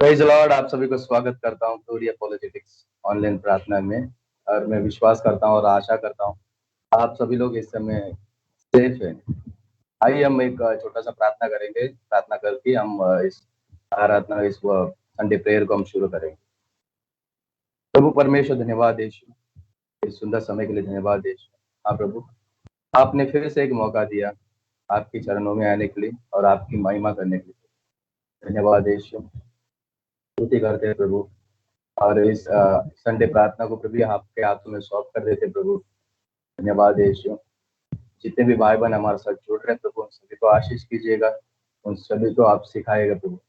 Praise Lord. आप सभी को स्वागत करता हूँ ग्लोरी अपॉलोजेटिक्स ऑनलाइन प्रार्थना में। और मैं विश्वास करता हूँ और आशा करता हूँ आप सभी लोग इस समय सेफ हैं। आइए हम एक छोटा सा प्रार्थना करेंगे। प्रार्थना करके हम इस आराधना इस संडे प्रेयर को हम शुरू करेंगे। प्रभु परमेश्वर, धन्यवाद यीशु, इस सुंदर समय के लिए धन्यवाद यीशु। हाँ प्रभु, आपने फिर से एक मौका दिया आपके चरणों में आने के लिए और आपकी महिमा करने के लिए। धन्यवाद यीशु, स्तुति करते हैं प्रभु। और इस संडे प्रार्थना को प्रभु आपके हाथों में सौंप कर देते प्रभु। धन्यवाद यीशु। जितने भी भाई बहन हमारे साथ जुड़ रहे हैं प्रभु, उन सभी को आशीष कीजिएगा, उन सभी को आप सिखाएगा प्रभु।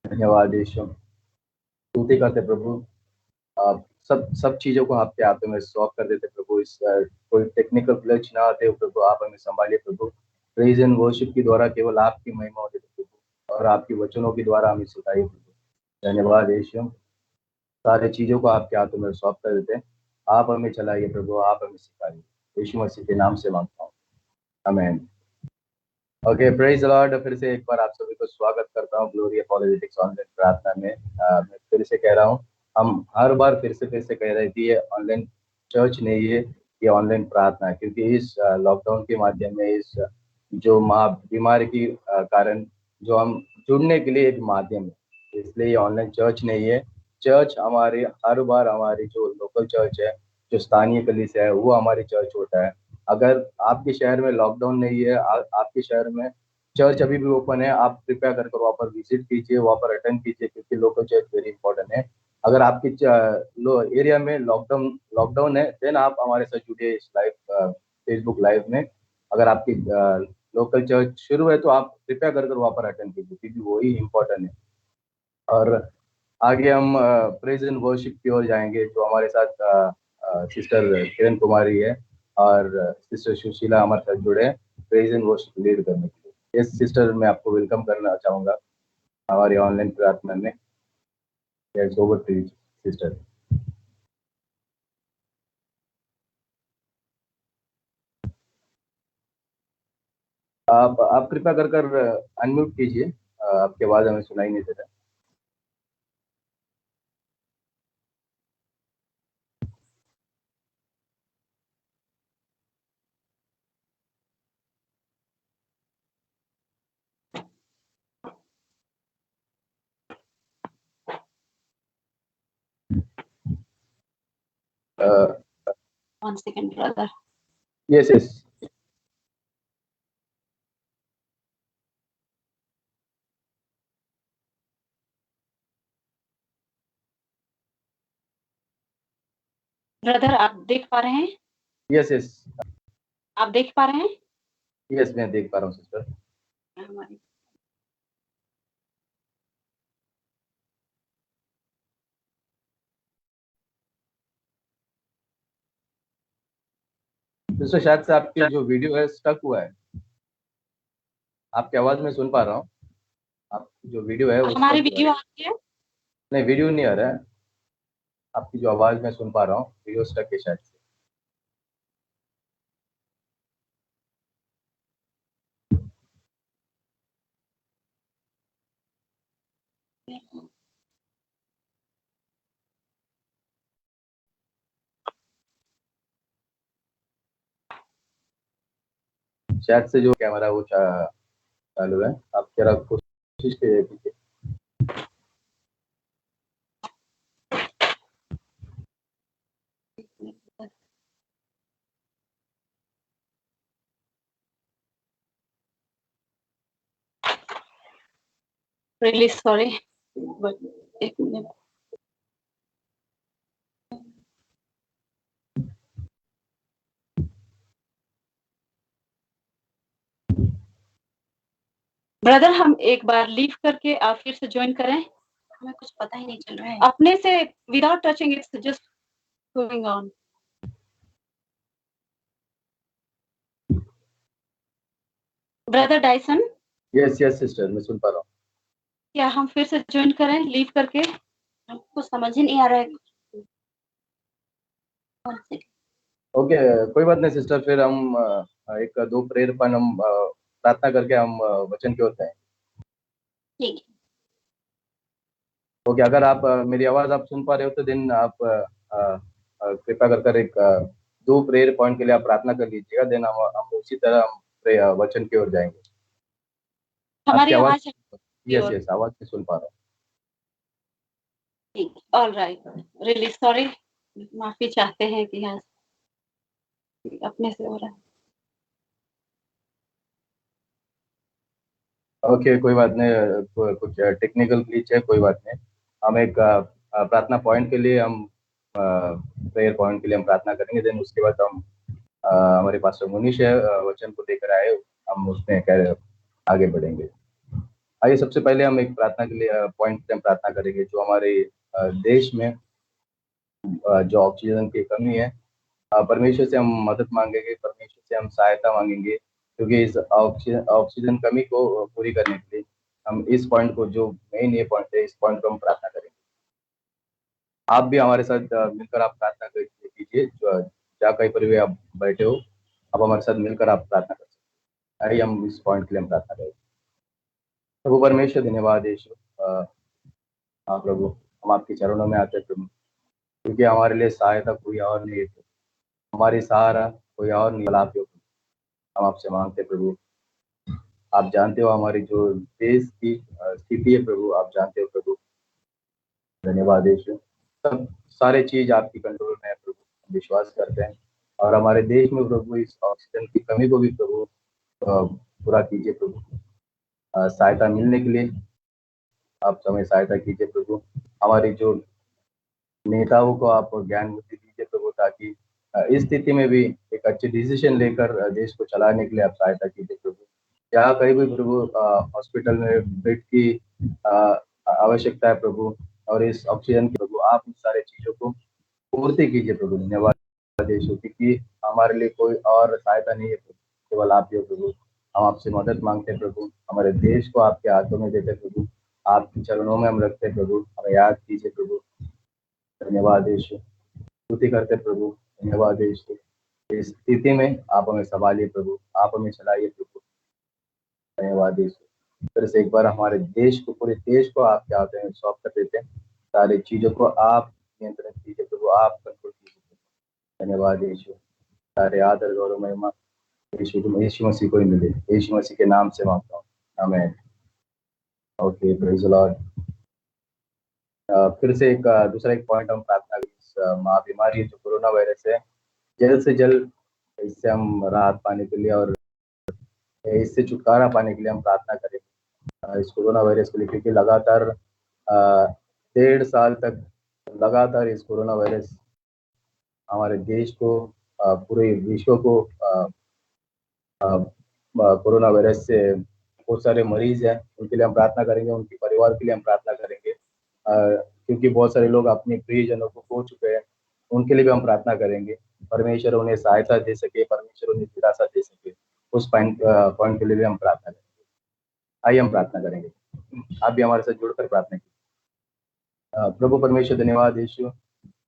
धन्यवाद यीशु, स्तुति करते प्रभु। आप सब चीजों को आपके हाथों में सौंप कर देते प्रभु। इस कोई टेक्निकल ग्लिच ना आते हो प्रभु, आप हमें संभालिए प्रभु। प्रेज एंड वर्शिप के द्वारा केवल आपकी महिमा होती प्रभु, और आपकी वचनों के द्वारा हमें सिखाइए प्रभु। धन्यवाद यीशु, सारे चीजों को आपके हाथों में सौंप कर देते हैं। आप हमें चलाइए प्रभु, आप हमें सिखाइए। यीशु मसीह के नाम से मांगता हूँ, आमीन। Okay, praise Lord. फिर से एक बार आप सभी को स्वागत करता हूँ ग्लोरी अपॉलोजेटिक्स ऑनलाइन प्रार्थना में। मैं फिर से कह रहा हूँ, हम हर बार फिर से कह रहे थे, ये ऑनलाइन चर्च नहीं है, ये ऑनलाइन प्रार्थना है। क्योंकि इस लॉकडाउन के माध्यम में, इस जो महा बीमारी के कारण जो हम जुड़ने के लिए एक माध्यम है, इसलिए ये ऑनलाइन चर्च नहीं है। चर्च हमारे हर बार हमारी जो लोकल चर्च है, जो स्थानीय कलीसिया है, वो हमारी चर्च होता है। अगर आपके शहर में लॉकडाउन नहीं है, आपके शहर में चर्च अभी भी ओपन है, आप कृपया कर वहाँ पर विजिट कीजिए, वहाँ पर अटेंड कीजिए, क्योंकि लोकल चर्च वेरी इंपॉर्टेंट है। अगर आपके एरिया में लॉकडाउन है, देन आप हमारे साथ जुड़िए इस लाइव फेसबुक लाइव में। अगर आपकी लोकल चर्च शुरू है तो आप कृपया कर वहाँ पर अटेंड कीजिए, क्योंकि वही इम्पोर्टेंट है। और आगे हम प्रेज एंड वर्शिप की ओर जाएंगे, जो हमारे साथ सिस्टर किरण कुमारी है और सिस्टर सुशीला हमारे साथ जुड़े हैं प्रेज एंड वर्शिप लीड करने के लिए। यस सिस्टर, मैं आपको वेलकम करना चाहूँगा हमारी ऑनलाइन प्रार्थना में। Yes, over to you sister. आप कृपया कर अनम्यूट कीजिए, आपकी आवाज़ हमें सुनाई नहीं दे रहा। One second, brother. Yes brother, आप देख पा रहे हैं? यस आप देख पा रहे हैं? यस, मैं देख पा रहा हूँ सिस्टर। हमारी सिस्टर, शायद से आपकी जो वीडियो है स्टक हुआ है। आपकी आवाज़ में सुन पा रहा हूँ, आपकी जो वीडियो है वो हमारी स्टक हुआ वीडियो है। आ रही है? नहीं, वीडियो नहीं आ रहा है। आपकी जो आवाज़ मैं सुन पा रहा हूँ, वीडियो स्टक है शायद से। शायद से जो कैमरा वो चालू है, आप जरा कोशिश कीजिए। रियली सॉरी, एक मिनट। ब्रदर, हम एक बार लीव करके आप फिर से ज्वाइन करें। हमें कुछ पता ही नहीं चल रहा है अपने से, without touching, it's just going on. Brother Dyson, yes sister, मैं सुन पा रहा हूँ। क्या हम फिर से ज्वाइन करें लीव करके? हमको समझ ही नहीं आ रहा है। ओके, कोई बात नहीं सिस्टर, फिर हम एक दो प्रेयर पर हम प्रार्थना करके हम वचन की ओर जाएं। ठीक है। तो क्या अगर आप मेरी आवाज़ आप सुन पा रहे हो तो देन आप कृपया कर एक 2 प्रेयर पॉइंट के लिए आप प्रार्थना कर लीजिएगा, देन हम उसी तरह हम वचन की ओर जाएँगे। हमारी आपकी आवाज़ आवाज़ यस, यस आवाज़ मैं सुन पा रहा हूँ। ठीक, ऑलराइट, रियली सॉरी, माफ़ी चाहते हैं कि हाँ, अपने से हो रहा है। ओके, कोई बात नहीं, कुछ टेक्निकल ग्लिच है, कोई बात नहीं। हम एक प्रार्थना पॉइंट के लिए हम प्रेयर पॉइंट के लिए हम प्रार्थना करेंगे, देन उसके बाद हम हमारे पास्टर मुनीश है, वचन को लेकर आए, हम उसमें आगे बढ़ेंगे। आइए सबसे पहले हम एक प्रार्थना के लिए पॉइंट पे हम प्रार्थना करेंगे, जो हमारे देश में जो ऑक्सीजन की कमी है, परमेश्वर से हम मदद मांगेंगे, परमेश्वर से हम सहायता मांगेंगे, क्योंकि इस ऑक्सीजन कमी को पूरी करने के लिए हम इस पॉइंट को, जो मेन ये पॉइंट है, इस पॉइंट को हम प्रार्थना करेंगे। आप भी हमारे साथ मिलकर आप प्रार्थना कीजिए, जहाँ कहीं पर भी आप बैठे हो, आप हमारे साथ मिलकर आप प्रार्थना कर सकते हैं। आइए हम इस पॉइंट के लिए हम प्रार्थना करें। प्रभु परमेश्वर, धन्यवाद यीशु। हाँ प्रभु, हम आपके चरणों में आते हैं प्रभु, क्योंकि हमारे लिए सहायता कोई और नहीं है, हमारी सहारा कोई और नहीं, आप ही हो। हम आपसे मांगते हैं प्रभु, आप जानते हो हमारी जो देश की स्थिति है प्रभु, आप जानते हो प्रभु। धन्यवाद यीशु। सब सारे चीज आपकी कंट्रोल में है प्रभु, हम विश्वास करते हैं। और हमारे देश में प्रभु इस ऑक्सीजन की कमी को भी प्रभु पूरा कीजिए प्रभु। सहायता मिलने के लिए आप हमें सहायता कीजिए प्रभु। हमारी जो नेताओं को आप ज्ञान बुद्धि दीजिए प्रभु, ताकि इस स्थिति में भी एक अच्छे डिसीजन लेकर देश को चलाने के लिए आप सहायता कीजिए प्रभु। जहाँ कहीं भी प्रभु हॉस्पिटल में बेड की आवश्यकता है प्रभु, और इस ऑक्सीजन की प्रभु, आप उन सारे चीजों को पूर्ति कीजिए प्रभु। धन्यवाद यीशु, क्योंकि हमारे लिए कोई और सहायता नहीं है प्रभु, केवल आप ही हो प्रभु। हम आपसे मदद मांगते हैं प्रभु, हमारे देश को आपके हाथों में देते प्रभु, आपके चरणों में हम रखते हैं प्रभु, हमें याद कीजिए प्रभु। धन्यवाद यीशु, स्तुति करते प्रभु। धन्यवाद यीशु, इस स्थिति में आप हमें संभालिए प्रभु, आप हमें चलाइए प्रभु। धन्यवाद यीशु। फिर से एक बार हमारे देश को, पूरे देश को आपके हाथ में सौंप कर देते हैं। सारी चीजों को आप नियंत्रण कीजिए प्रभु, आप कंट्रोल कीजिए। धन्यवाद यीशु। सारे आदर गौरव महिमा यीशु मसीह को ही मिले, यीशु मसीह के नाम से मांगता हूँ, आमीन। Okay, praise the Lord. फिर से एक दूसरा एक पॉइंट हम प्रार्थना, इस महाबीमारी जो कोरोना वायरस है, जल्द से जल्द इससे हम राहत पाने के लिए और इससे छुटकारा पाने के लिए हम प्रार्थना करें इस कोरोना वायरस को लिए, क्योंकि लगातार 1.5 साल तक लगातार इस कोरोना वायरस हमारे देश को, पूरे विश्व को कोरोना वायरस से बहुत सारे मरीज हैं, उनके लिए हम प्रार्थना करेंगे, उनके परिवार के लिए हम प्रार्थना करेंगे, क्योंकि बहुत सारे लोग अपने प्रियजनों को खो चुके हैं, उनके लिए भी हम प्रार्थना करेंगे। परमेश्वर उन्हें सहायता दे सके, परमेश्वर उन्हें दिलासा दे सके, उस पॉइंट के लिए भी हम प्रार्थना करेंगे। आइए हम प्रार्थना करेंगे, आप भी हमारे साथ जुड़कर प्रार्थना कीजिए। प्रभु परमेश्वर, धन्यवाद यीशु।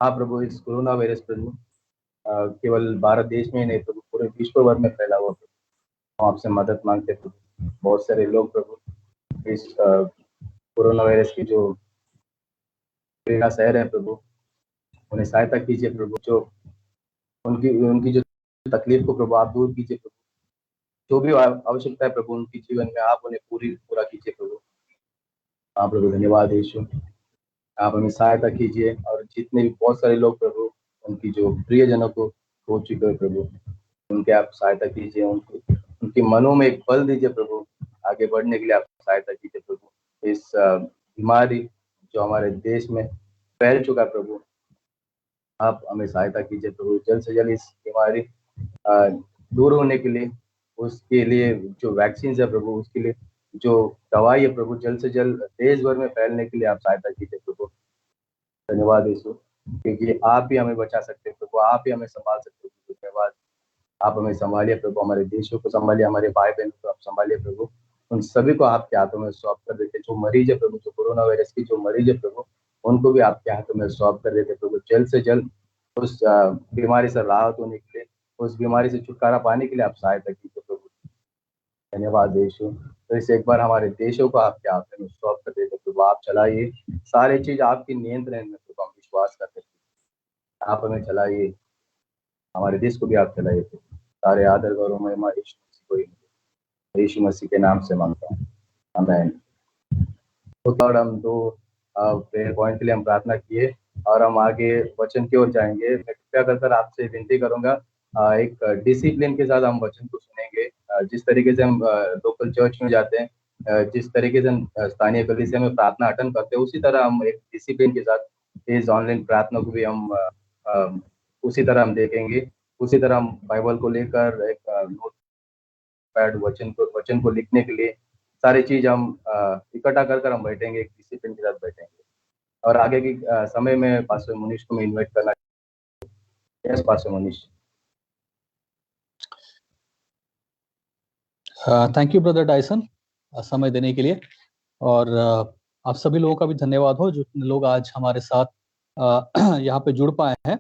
हाँ प्रभु, इस कोरोना वायरस प्रभु केवल भारत देश में ही नहीं प्रभु, पूरे विश्व भर में फैला हुआ प्रभु, हम आपसे मदद मांगते प्रभु। बहुत सारे लोग प्रभु इस कोरोना वायरस की जो पीड़ा सह रहे हैं प्रभु, उन्हें सहायता कीजिए प्रभु, जो उनकी उनकी जो तकलीफ को प्रभु आप दूर कीजिए प्रभु, जो भी आवश्यकता है प्रभु उनकी जीवन में आप उन्हें पूरा कीजिए प्रभु। हाँ प्रभु, धन्यवाद यीशु। आप हमें सहायता कीजिए, और जितने भी बहुत सारे लोग प्रभु उनकी जो प्रियजनों को खो चुके हैं प्रभु, उनके आप सहायता कीजिए, उनके मनों में एक बल दीजिए प्रभु, आगे बढ़ने के लिए आप सहायता कीजिए प्रभु। इस बीमारी जो हमारे देश में फैल चुका है प्रभु, आप हमें सहायता कीजिए प्रभु, जल्द से जल्द इस बीमारी दूर होने के लिए, उसके लिए जो वैक्सीन है प्रभु, उसके लिए जो दवाई है प्रभु, जल्द से जल्द देश भर में फैलने के लिए आप सहायता कीजिए प्रभु। धन्यवाद यीशु, क्योंकि आप ही हमें बचा सकते हैं प्रभु, आप ही हमें संभाल सकते हैं। धन्यवाद, आप हमें संभालिए प्रभु, हमारे देशों को संभालिए, हमारे भाई बहनों को आप संभालिए प्रभु, उन सभी को आपके हाथों में सौंप कर देते। जो मरीज है प्रभु, जो कोरोना वायरस की जो मरीज है प्रभु, उनको भी आपके हाथों में सौंप कर देते प्रभु। जल्द से जल्द उस बीमारी से राहत होने के लिए, उस बीमारी से छुटकारा पाने के लिए आप सहायता कीजिए प्रभु। धन्यवाद यीशु। तो इसे एक बार हमारे देशों को आपके हाथों में सौंप कर देते प्रभु, आप चलाइए, सारी चीज आपकी नियंत्रण में, तो हम विश्वास करते हैं। आप हमें चलाइए, हमारे देश को भी आप चलाइए। सारे आदर गौरव महिमा यीशु मसीह को ही मिले। यीशु मसीह के नाम से मांगता हूँ, आमीन। तो थर्ड हम दो प्रेयर पॉइंट के लिए हम प्रार्थना किए और हम आगे वचन की ओर जाएंगे। मैं कृपया कर आपसे विनती करूंगा, एक डिसिप्लिन के साथ हम वचन को सुनेंगे। जिस तरीके से हम लोकल चर्च में जाते हैं, जिस तरीके से हम स्थानीय कलीसिया में प्रार्थना अटेंड करते हैं, उसी तरह हम एक डिसिप्लिन के साथ इस ऑनलाइन प्रार्थना को भी हम उसी तरह हम देखेंगे। उसी तरह हम बाइबल को लेकर एक नोट पैड वचन को लिखने के लिए सारी चीज हम इकट्ठा कर हम बैठेंगे, एक डिसिप्लिन के साथ बैठेंगे। और आगे की समय में पास्टर मुनीश को मैं इनवाइट करना। Yes pastor Munish. Thank you brother Dyson समय देने के लिए, और आप सभी लोगों का भी धन्यवाद हो जो लोग आज हमारे साथ यहाँ पे जुड़ पाए हैं।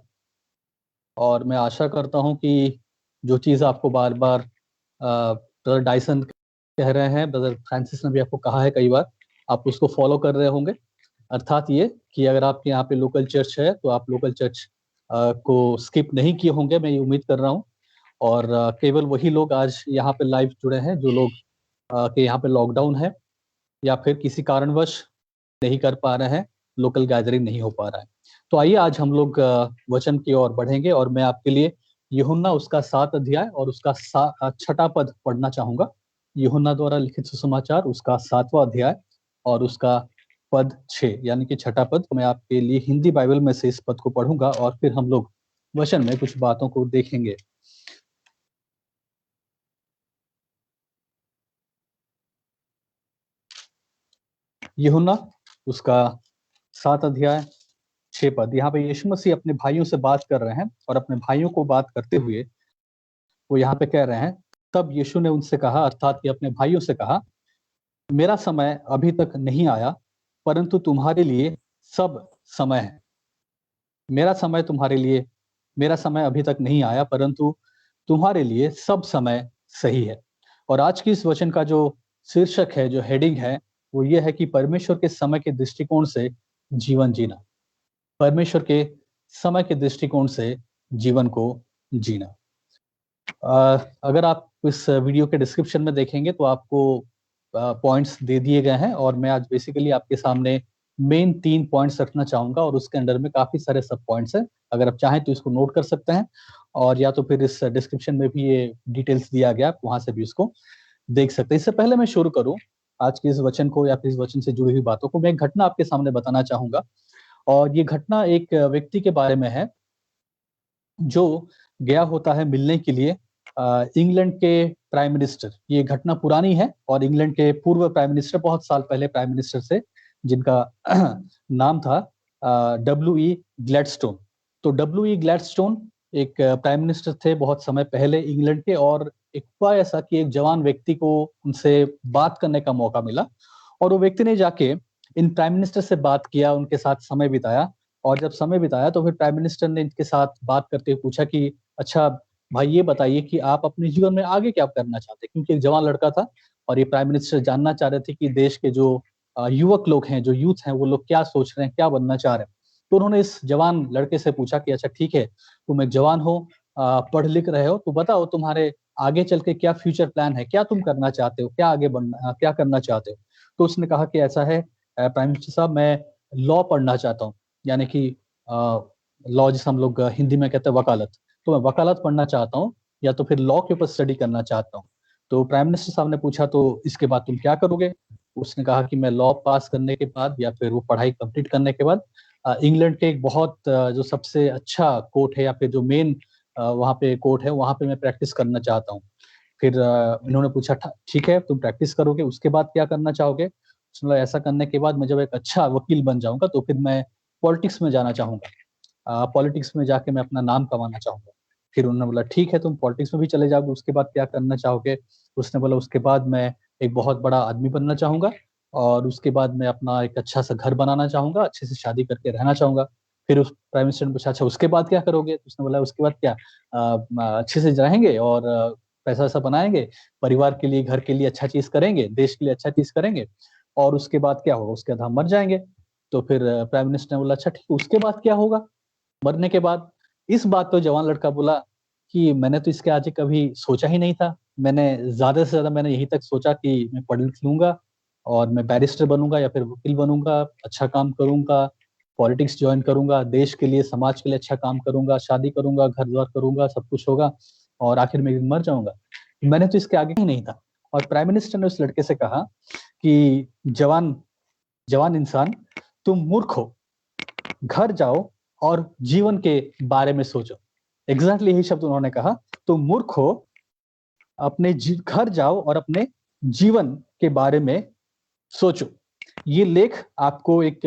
और मैं आशा करता हूँ कि जो चीज़ आपको बार बार ब्रदर डायसन कह रहे हैं, ब्रदर फ्रांसिस ने भी आपको कहा है कई बार, आप उसको फॉलो कर रहे होंगे। अर्थात ये कि अगर आपके यहाँ पे लोकल चर्च है तो आप लोकल चर्च को स्किप नहीं किए होंगे, मैं ये उम्मीद कर रहा हूँ। और केवल वही लोग आज यहाँ पे लाइव जुड़े हैं जो लोग के यहाँ पे लॉकडाउन है या फिर किसी कारणवश नहीं कर पा रहे हैं, लोकल गैदरिंग नहीं हो पा रहा है। तो आइए आज हम लोग वचन की ओर बढ़ेंगे और मैं आपके लिए यूहन्ना उसका 7 अध्याय और उसका 6 पद पढ़ना चाहूंगा। यूहन्ना द्वारा लिखित सुसमाचार उसका 7वां अध्याय और उसका पद 6 यानी कि 6 पद। मैं आपके लिए हिंदी बाइबल में से इस पद को पढ़ूंगा और फिर हम लोग वचन में कुछ बातों को देखेंगे। यूहन्ना उसका 7 अध्याय 6 पद। यहाँ पे यीशु मसीह अपने भाइयों से बात कर रहे हैं और अपने भाइयों को बात करते हुए वो यहाँ पे कह रहे हैं, तब यीशु ने उनसे कहा, अर्थात कि अपने भाइयों से कहा, मेरा समय अभी तक नहीं आया परंतु तुम्हारे लिए सब समय है। मेरा समय अभी तक नहीं आया परंतु तुम्हारे लिए सब समय सही है। और आज की इस वचन का जो शीर्षक है, जो हेडिंग है, वो ये है कि परमेश्वर के समय के दृष्टिकोण से जीवन जीना। परमेश्वर के समय के दृष्टिकोण से जीवन को जीना। अगर आप इस वीडियो के डिस्क्रिप्शन में देखेंगे तो आपको पॉइंट्स दे दिए गए हैं और मैं आज बेसिकली आपके सामने मेन 3 पॉइंट्स रखना चाहूंगा और उसके अंडर में काफी सारे सब पॉइंट्स हैं। अगर आप चाहें तो इसको नोट कर सकते हैं और या तो फिर इस डिस्क्रिप्शन में भी ये डिटेल्स दिया गया, आप वहां से भी इसको देख सकते हैं। इससे पहले मैं शुरू करूं आज के इस वचन को या फिर इस वचन से जुड़ी हुई बातों को, मैं एक घटना आपके सामने बताना चाहूंगा। और ये घटना एक व्यक्ति के बारे में है जो गया होता है मिलने के लिए इंग्लैंड के प्राइम मिनिस्टर। ये घटना पुरानी है और इंग्लैंड के पूर्व प्राइम मिनिस्टर, बहुत साल पहले प्राइम मिनिस्टर से, जिनका नाम था W.E. ग्लैडस्टोन। तो W.E. ग्लैडस्टोन एक प्राइम मिनिस्टर थे बहुत समय पहले इंग्लैंड के, और एक हुआ ऐसा कि एक जवान व्यक्ति को उनसे बात करने का मौका मिला और वो व्यक्ति ने जाके इन प्राइम मिनिस्टर से बात किया, उनके साथ समय बिताया। और जब समय बिताया तो फिर प्राइम मिनिस्टर ने इनके साथ बात करते हुए पूछा कि अच्छा भाई ये बताइए कि आप अपने जीवन में आगे क्या करना चाहते हैं, क्योंकि एक जवान लड़का था और ये प्राइम मिनिस्टर जानना चाह रहे थे कि देश के जो युवक लोग हैं, जो यूथ हैं, वो लोग क्या सोच रहे हैं, क्या बनना चाह रहे हैं। तो उन्होंने इस जवान लड़के से पूछा कि अच्छा ठीक है, तुम एक जवान हो, पढ़ लिख रहे हो, तो बताओ तुम्हारे आगे चल के क्या फ्यूचर प्लान है, क्या तुम करना चाहते हो, क्या आगे बनना, क्या करना चाहते हो। तो उसने कहा कि ऐसा है प्राइम मिनिस्टर साहब, मैं लॉ पढ़ना चाहता हूँ, यानी कि लॉ जिसे हम लोग हिंदी में कहते हैं वकालत। तो मैं वकालत पढ़ना चाहता हूँ या तो फिर लॉ के ऊपर स्टडी करना चाहता हूँ। तो प्राइम मिनिस्टर साहब ने पूछा तो इसके बाद तुम क्या करोगे। उसने कहा कि मैं लॉ पास करने के बाद या फिर वो पढ़ाई कंप्लीट करने के बाद इंग्लैंड के एक बहुत जो सबसे अच्छा कोर्ट है या फिर जो मेन वहाँ पे कोर्ट है, वहाँ पे मैं प्रैक्टिस करना चाहता हूँ। फिर इन्होंने पूछा ठीक है तुम प्रैक्टिस करोगे, उसके बाद क्या करना चाहोगे। उसने ऐसा करने के बाद मैं जब एक अच्छा वकील बन जाऊंगा तो फिर मैं पॉलिटिक्स में जाना चाहूंगा, पॉलिटिक्स में जाके मैं अपना नाम कमाना चाहूंगा। फिर उन्होंने बोला ठीक है तुम पॉलिटिक्स में भी चले जाओगे, उसके बाद क्या करना चाहोगे। उसने बोला उसके बाद मैं एक बहुत बड़ा आदमी बनना चाहूंगा और उसके बाद मैं अपना एक अच्छा सा घर बनाना चाहूंगा, अच्छे से शादी करके रहना चाहूंगा। फिर उस प्राइम मिनिस्टर ने पूछा अच्छा उसके बाद क्या करोगे। उसने बोला उसके बाद क्या, अच्छे से रहेंगे और पैसा वैसा बनाएंगे, परिवार के लिए, घर के लिए अच्छा चीज करेंगे, देश के लिए अच्छा चीज करेंगे, और उसके बाद क्या होगा, उसके बाद हम मर जाएंगे। तो फिर प्राइम मिनिस्टर ने बोला अच्छा ठीक, उसके बाद क्या होगा मरने के बाद? इस बात पे जवान लड़का बोला कि मैंने तो इसके आगे कभी सोचा ही नहीं था। मैंने ज़्यादा से ज़्यादा मैंने यही तक सोचा कि मैं पढ़ लिख लूँगा और मैं बैरिस्टर बनूँगा या फिर वकील बनूँगा, अच्छा काम करूँगा, पॉलिटिक्स जॉइन करूँगा, देश के लिए, समाज के लिए अच्छा काम करूँगा, शादी करूँगा, घर-द्वार करूँगा, सब कुछ होगा और आखिर में एक दिन मर जाऊँगा। मैंने तो इसके आगे ही नहीं था। और प्राइम मिनिस्टर ने उस लड़के से कहा कि जवान इंसान, तुम मूर्ख हो, घर जाओ और जीवन के बारे में सोचो। एग्जैक्टली यही शब्द उन्होंने कहा, तुम मूर्ख हो, अपने घर जाओ और अपने जीवन के बारे में सोचो। ये लेख आपको एक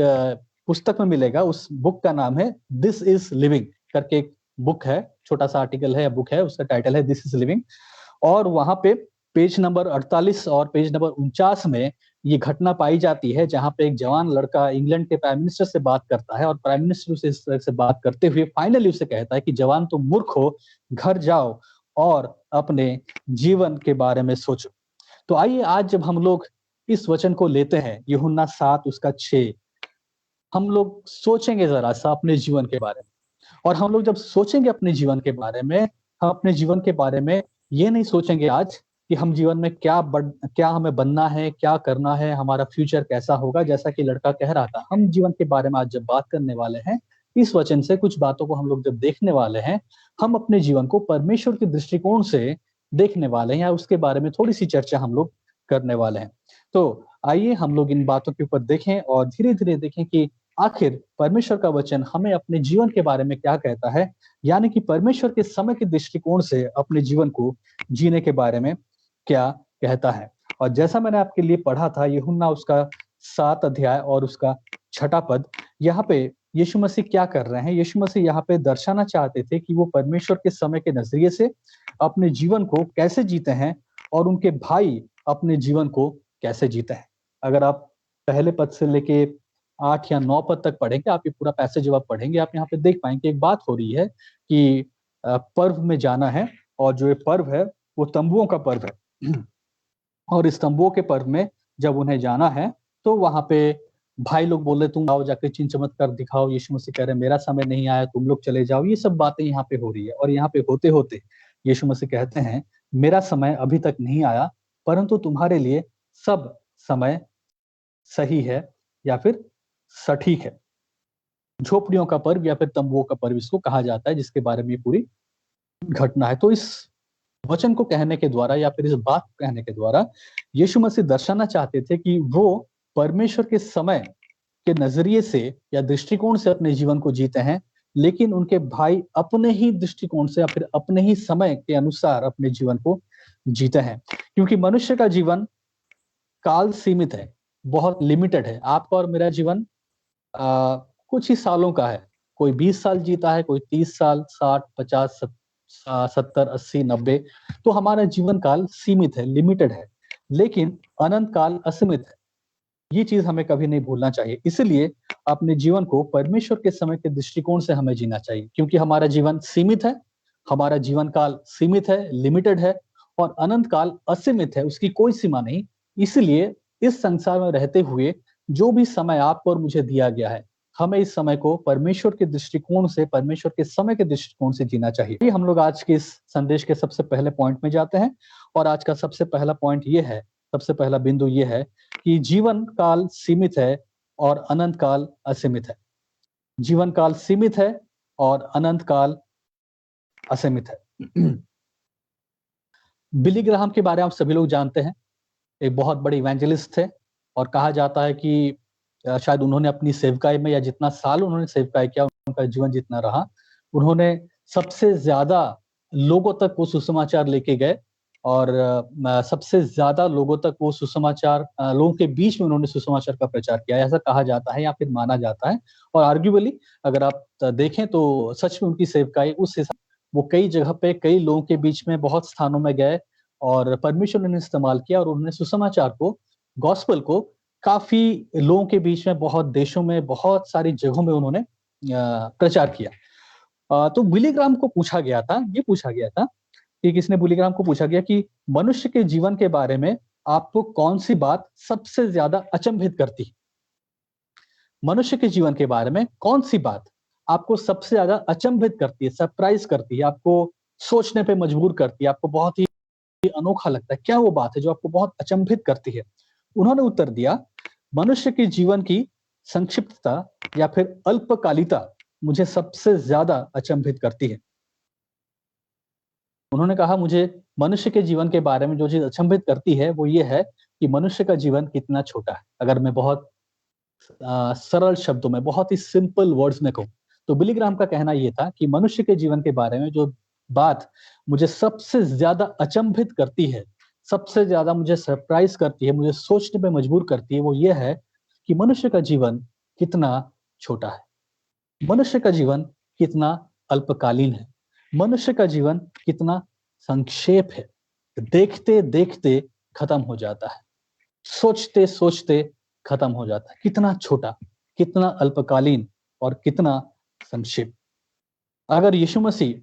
पुस्तक में मिलेगा। उस बुक का नाम है दिस इज लिविंग करके एक बुक है, छोटा सा आर्टिकल है या बुक है, उसका टाइटल है दिस इज लिविंग। और वहां पे पेज नंबर 48 और पेज नंबर 49 में ये घटना पाई जाती है जहां पे एक जवान लड़का इंग्लैंड के प्राइम मिनिस्टर से बात करता है और प्राइम मिनिस्टर उसे इस तरह से बात करते हुए फाइनली उसे कहता है कि जवान तुम मूर्ख हो, घर जाओ और अपने जीवन के बारे में सोचो। तो आइए आज जब हम लोग इस वचन को लेते हैं, यूहन्ना 7 उसका 6, हम लोग सोचेंगे जरा सा अपने जीवन के बारे में। और हम लोग जब सोचेंगे अपने जीवन के बारे में, हम अपने जीवन के बारे में ये नहीं सोचेंगे आज कि हम जीवन में क्या हमें बनना है, क्या करना है, हमारा फ्यूचर कैसा होगा, जैसा कि लड़का कह रहा था। हम जीवन के बारे में आज जब बात करने वाले हैं, इस वचन से कुछ बातों को हम लोग जब देखने वाले हैं, हम अपने जीवन को परमेश्वर के दृष्टिकोण से देखने वाले हैं या उसके बारे में थोड़ी सी चर्चा हम लोग करने वाले हैं। तो आइए हम लोग इन बातों के ऊपर देखें और धीरे धीरे देखें कि आखिर परमेश्वर का वचन हमें अपने जीवन के बारे में क्या कहता है, यानी कि परमेश्वर के समय के दृष्टिकोण से अपने जीवन को जीने के बारे में क्या कहता है। और जैसा मैंने आपके लिए पढ़ा था यूहन्ना उसका 7 अध्याय और उसका 6 पद, यहाँ पे यीशु मसीह क्या कर रहे हैं? यीशु मसीह यहाँ पे दर्शाना चाहते थे कि वो परमेश्वर के समय के नजरिए से अपने जीवन को कैसे जीते हैं और उनके भाई अपने जीवन को कैसे जीते हैं। अगर आप पहले पद से लेके 8 या 9 पद तक पढ़ेंगे, आप ये पूरा पैसेज जब आप पढ़ेंगे, आप यहाँ पे देख पाएंगे एक बात हो रही है कि पर्व में जाना है और जो ये पर्व है वो तंबुओं का पर्व है। और इस तंबुओं के पर्व में जब उन्हें जाना है तो वहां पे भाई लोग बोले तुम आओ जाके चिन्ह चमत्कार दिखाओ। यीशु मसीह कह रहे मेरा समय नहीं आया, तुम लोग चले जाओ। ये सब बातें यहाँ पे हो रही है और यहाँ पे होते होते यीशु मसीह कहते हैं मेरा समय अभी तक नहीं आया, परंतु तुम्हारे लिए सब समय सही है या फिर सटीक है। झोपड़ियों का पर्व या फिर तंबुओं का पर्व इसको कहा जाता है, जिसके बारे में पूरी घटना है। तो इस वचन को कहने के द्वारा या फिर इस बात को कहने के द्वारा यीशु मसीह दर्शाना चाहते थे कि वो परमेश्वर के समय के नजरिए से या दृष्टिकोण से अपने जीवन को जीते हैं, लेकिन उनके भाई अपने ही दृष्टिकोण से या फिर अपने ही समय के अनुसार अपने जीवन को जीते हैं। क्योंकि मनुष्य का जीवन काल सीमित है, बहुत लिमिटेड है। आपका और मेरा जीवन कुछ ही सालों का है। कोई 20 साल जीता है, कोई 30 साल, 60, 50, 70, 80, 90। तो हमारा जीवन काल सीमित है, लिमिटेड है, लेकिन अनंत काल असीमित है। ये चीज हमें कभी नहीं भूलना चाहिए। इसलिए अपने जीवन को परमेश्वर के समय के दृष्टिकोण से हमें जीना चाहिए, क्योंकि हमारा जीवन सीमित है, हमारा जीवन काल सीमित है, लिमिटेड है, और अनंत काल असीमित है, उसकी कोई सीमा नहीं। इसलिए इस संसार में रहते हुए जो भी समय आपको और मुझे दिया गया है, हमें इस समय को परमेश्वर के दृष्टिकोण से, परमेश्वर के समय के दृष्टिकोण से जीना चाहिए। हम लोग आज के इस संदेश के सबसे पहले पॉइंट में जाते हैं और आज का सबसे पहला पॉइंट ये है, सबसे पहला बिंदु ये है कि जीवन काल सीमित है और अनंत काल असीमित है। जीवन काल सीमित है और अनंत काल असीमित है। बिली ग्राहम के बारे में आप सभी लोग जानते हैं। एक बहुत बड़े इवेंजलिस्ट थे और कहा जाता है कि शायद उन्होंने अपनी सेवकाई में, या जितना साल उन्होंने सेवकाई किया, उनका जीवन जितना रहा, उन्होंने सबसे ज्यादा लोगों तक वो सुसमाचार लेके गए और सबसे ज्यादा लोगों तक वो सुसमाचार, लोगों के बीच में उन्होंने सुसमाचार का प्रचार किया, ऐसा कहा जाता है या फिर माना जाता है। और आर्ग्यूबली अगर आप देखें तो सच में उनकी सेवकाई उस हिसाब, वो कई जगह पे कई लोगों के बीच में बहुत स्थानों में गए और परमेश्वर ने इस्तेमाल किया और उन्होंने सुसमाचार को, गॉस्पेल को काफी लोगों के बीच में, बहुत देशों में, बहुत सारी जगहों में उन्होंने प्रचार किया। तो बिली ग्राहम को पूछा गया था, ये पूछा गया था कि किसने, बिली ग्राहम को पूछा गया कि मनुष्य के जीवन के बारे में आपको कौन सी बात सबसे ज्यादा अचंभित करती? मनुष्य के जीवन के बारे में कौन सी बात आपको सबसे ज्यादा अचंभित करती है, सरप्राइज करती है, आपको सोचने पे मजबूर करती है, आपको बहुत ही अनोखा लगता है? क्या वो बात है जो आपको बहुत अचंभित करती है? उन्होंने उत्तर दिया, मनुष्य के जीवन की संक्षिप्तता या फिर अल्पकालिता मुझे सबसे ज्यादा अचंभित करती है। उन्होंने कहा, मुझे मनुष्य के जीवन के बारे में जो चीज अचंभित करती है वो ये है कि मनुष्य का जीवन कितना छोटा है। अगर मैं बहुत सरल शब्दों में, बहुत ही सिंपल वर्ड्स में कहूं, तो बिली ग्राहम का कहना यह था कि मनुष्य के जीवन के बारे में जो बात मुझे सबसे ज्यादा अचंभित करती है, सबसे ज्यादा मुझे सरप्राइज करती है, मुझे सोचने पे मजबूर करती है, वो ये है कि मनुष्य का जीवन कितना छोटा है, मनुष्य का जीवन कितना अल्पकालीन है, मनुष्य का जीवन कितना संक्षेप है, देखते देखते खत्म हो जाता है, सोचते सोचते खत्म हो जाता है। कितना छोटा, कितना अल्पकालीन और कितना संक्षेप। अगर यीशु मसीह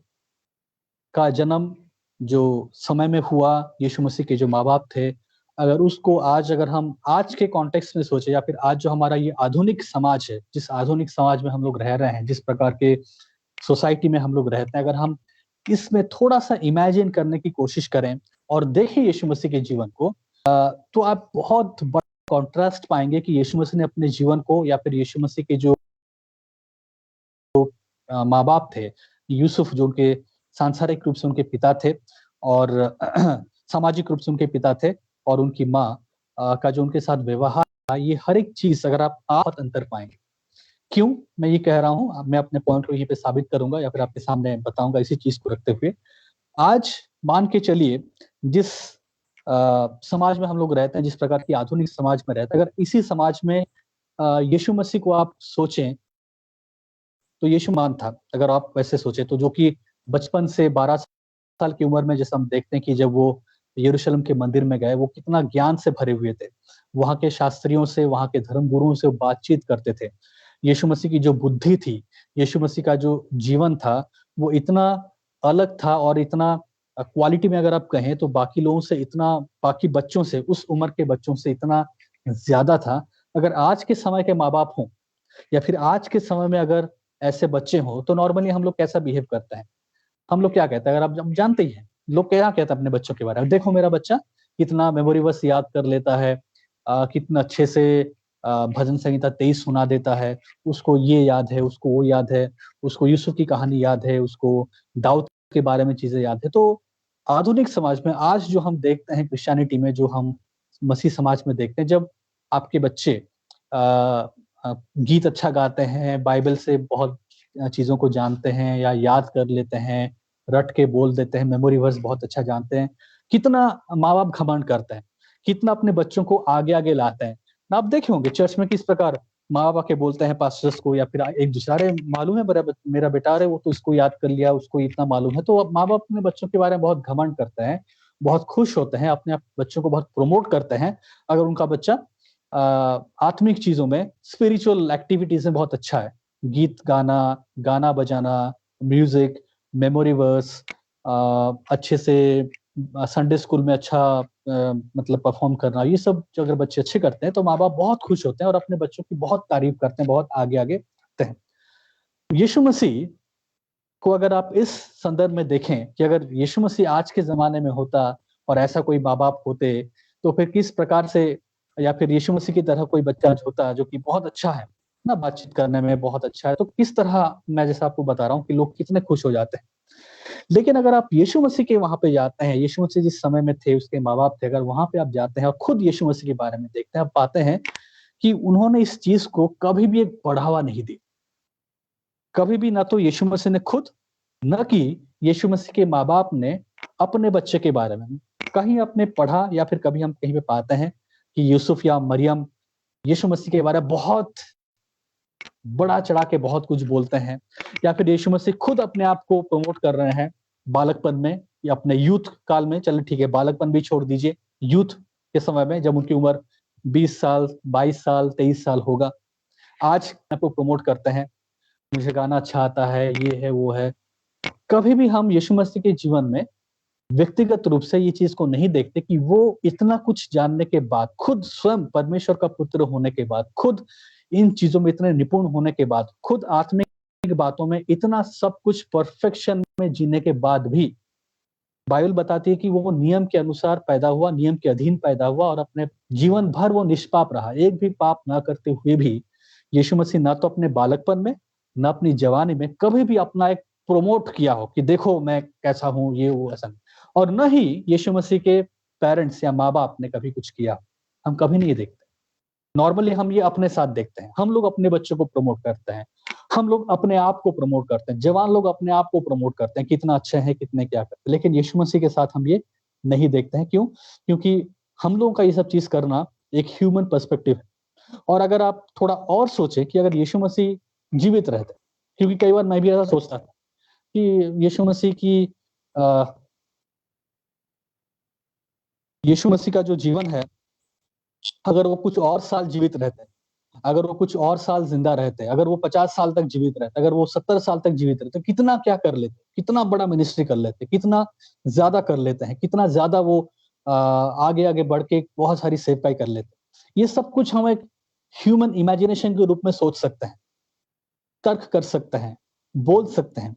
का जन्म जो समय में हुआ, यीशु मसीह के जो माँ बाप थे, अगर उसको आज, अगर हम आज के कॉन्टेक्स्ट में सोचे, या फिर आज जो हमारा ये आधुनिक समाज है, जिस आधुनिक समाज में हम लोग रह रहे हैं, जिस प्रकार के सोसाइटी में हम लोग रहते हैं, अगर हम इसमें थोड़ा सा इमेजिन करने की कोशिश करें और देखें यीशु मसीह के जीवन को, तो आप बहुत बड़ा कॉन्ट्रास्ट पाएंगे कि यीशु मसीह ने अपने जीवन को, या फिर यीशु मसीह के जो माँ बाप थे, यूसुफ जो उनके सांसारिक रूप से उनके पिता थे और सामाजिक रूप से उनके पिता थे, और उनकी माँ का जो उनके साथ व्यवहार था, ये हर एक चीज अगर आप अंतर पाएंगे। क्यों मैं ये कह रहा हूँ, मैं अपने पॉइंट को यहीं पे साबित करूंगा या फिर आपके सामने बताऊंगा इसी चीज को रखते हुए। आज मान के चलिए, जिस समाज में हम लोग रहते हैं, जिस प्रकार की आधुनिक समाज में रहते हैं, अगर इसी समाज में यीशु मसीह को आप सोचें तो यीशु मान था, अगर आप वैसे सोचे तो, जो कि बचपन से 12 साल की उम्र में, जैसे हम देखते हैं कि जब वो यरूशलेम के मंदिर में गए, वो कितना ज्ञान से भरे हुए थे, वहां के शास्त्रियों से, वहां के धर्म गुरुओं से बातचीत करते थे। यीशु मसीह की जो बुद्धि थी, यीशु मसीह का जो जीवन था, वो इतना अलग था और इतना क्वालिटी में अगर आप कहें तो बाकी लोगों से, इतना बाकी बच्चों से, उस उम्र के बच्चों से इतना ज्यादा था। अगर आज के समय के माँ बाप हों या फिर आज के समय में अगर ऐसे बच्चे हों, तो नॉर्मली हम लोग कैसा बिहेव करते हैं? हम लोग क्या कहते हैं? अगर आप जानते ही हैं, लोग क्या कहते हैं अपने बच्चों के बारे में, देखो मेरा बच्चा कितना मेमोरी वर्स याद कर लेता है, कितना अच्छे से भजन संहिता 23 सुना देता है, उसको ये याद है, उसको वो याद है, उसको यूसुफ की कहानी याद है, उसको दाऊद के बारे में चीजें याद है। तो आधुनिक समाज में आज जो हम देखते हैं, क्रिश्चियनिटी में जो हम मसीह समाज में देखते हैं, जब आपके बच्चे गीत अच्छा गाते हैं, बाइबल से बहुत चीजों को जानते हैं या याद कर लेते हैं, रट के बोल देते हैं, मेमोरी वर्स बहुत अच्छा जानते हैं, कितना माँ बाप घमंड करते हैं, कितना अपने बच्चों को आगे आगे लाते हैं। आप देखे होंगे चर्च में किस प्रकार माँ बाप आके बोलते हैं पास्टर्स को, या फिर एक दूसरे, मालूम है मेरा बेटा है, वो तो इसको याद कर लिया, उसको इतना मालूम है। तो माँ बाप अपने बच्चों के बारे में बहुत घमंड करते हैं, बहुत खुश होते हैं, अपने बच्चों को बहुत प्रमोट करते हैं अगर उनका बच्चा आत्मिक चीजों में, स्पिरिचुअल एक्टिविटीज में बहुत अच्छा है, गीत गाना, गाना बजाना, म्यूजिक, मेमोरी वर्स, अच्छे से संडे स्कूल में अच्छा मतलब परफॉर्म करना, ये सब जो अगर बच्चे अच्छे करते हैं तो माँ बाप बहुत खुश होते हैं और अपने बच्चों की बहुत तारीफ करते हैं, बहुत आगे आगे बढ़ते हैं। यीशु मसीह को अगर आप इस संदर्भ में देखें कि अगर यीशु मसीह आज के जमाने में होता और ऐसा कोई माँ बाप होते, तो फिर किस प्रकार से, या फिर यीशु मसीह की तरह कोई बच्चा होता जो कि बहुत अच्छा है ना, बातचीत करने में बहुत अच्छा है, तो किस तरह, मैं जैसा आपको बता रहा हूँ कि लोग कितने खुश हो जाते हैं। लेकिन अगर आप यीशु मसीह के वहां पे जाते हैं, यीशु मसीह जिस समय में थे, उसके माँ बाप थे, अगर वहां पे आप जाते हैं और खुद यीशु मसीह के बारे में देखते हैं, आप पाते हैं कि उन्होंने इस चीज को कभी भी एक बढ़ावा नहीं दी। कभी भी ना तो यीशु मसीह ने खुद, न कि यीशु मसीह के माँ बाप ने अपने बच्चे के बारे में कहीं अपने पढ़ा, या फिर कभी हम कहीं पे पाते हैं कि यूसुफ या मरियम यीशु मसीह के बारे में बहुत बड़ा चढ़ा के बहुत कुछ बोलते हैं, या फिर यीशु मसीह खुद अपने आप को प्रमोट कर रहे हैं बालकपन में या अपने यूथ काल में। चलो ठीक है, बालकपन भी छोड़ दीजिए, यूथ के समय में जब उनकी उम्र 20 साल, 22 साल, 23 साल होगा, आज आपको प्रमोट करते हैं, मुझे गाना अच्छा आता है, ये है वो है। कभी भी हम यीशु मसीह के जीवन में व्यक्तिगत रूप से ये चीज को नहीं देखते कि वो इतना कुछ जानने के बाद, खुद स्वयं परमेश्वर का पुत्र होने के बाद, खुद इन चीजों में इतने निपुण होने के बाद, खुद आत्मिक बातों में इतना सब कुछ परफेक्शन में जीने के बाद भी बाइबल बताती है कि वो नियम के अनुसार पैदा हुआ, नियम के अधीन पैदा हुआ और अपने जीवन भर वो निष्पाप रहा। एक भी पाप ना करते हुए भी यीशु मसीह ना तो अपने बालकपन में, ना अपनी जवानी में कभी भी अपना एक प्रोमोट किया हो कि देखो मैं कैसा हूं, ये वो, ऐसा नहीं। और न ही यीशु मसीह के पेरेंट्स या माँ बाप ने कभी कुछ किया, हम कभी नहीं देखते। नॉर्मली हम ये अपने साथ देखते हैं, हम लोग अपने बच्चों को प्रमोट करते हैं, हम लोग अपने आप को प्रमोट करते हैं, जवान लोग अपने आप को प्रमोट करते हैं, कितना अच्छे हैं, कितने क्या करते हैं। लेकिन यीशु मसीह के साथ हम ये नहीं देखते हैं। क्यों? क्योंकि हम लोगों का ये सब चीज करना एक ह्यूमन पर्सपेक्टिव है। और अगर आप थोड़ा और सोचें कि अगर यीशु मसीह जीवित रहते, क्योंकि कई बार मैं भी ऐसा सोचता था कि यीशु मसीह का जो जीवन है, अगर वो कुछ और साल जीवित रहते, अगर वो कुछ और साल जिंदा रहते, अगर वो 50 साल तक जीवित रहते, अगर वो 70 साल तक जीवित रहते, कितना क्या कर लेते, कितना बड़ा मिनिस्ट्री कर लेते, कितना ज्यादा कर लेते हैं, कितना ज्यादा वो आगे आगे बढ़ के बहुत सारी सेवकाई कर लेते। ये सब कुछ हम एक ह्यूमन इमेजिनेशन के रूप में सोच सकते हैं, तर्क कर सकते हैं, बोल सकते हैं।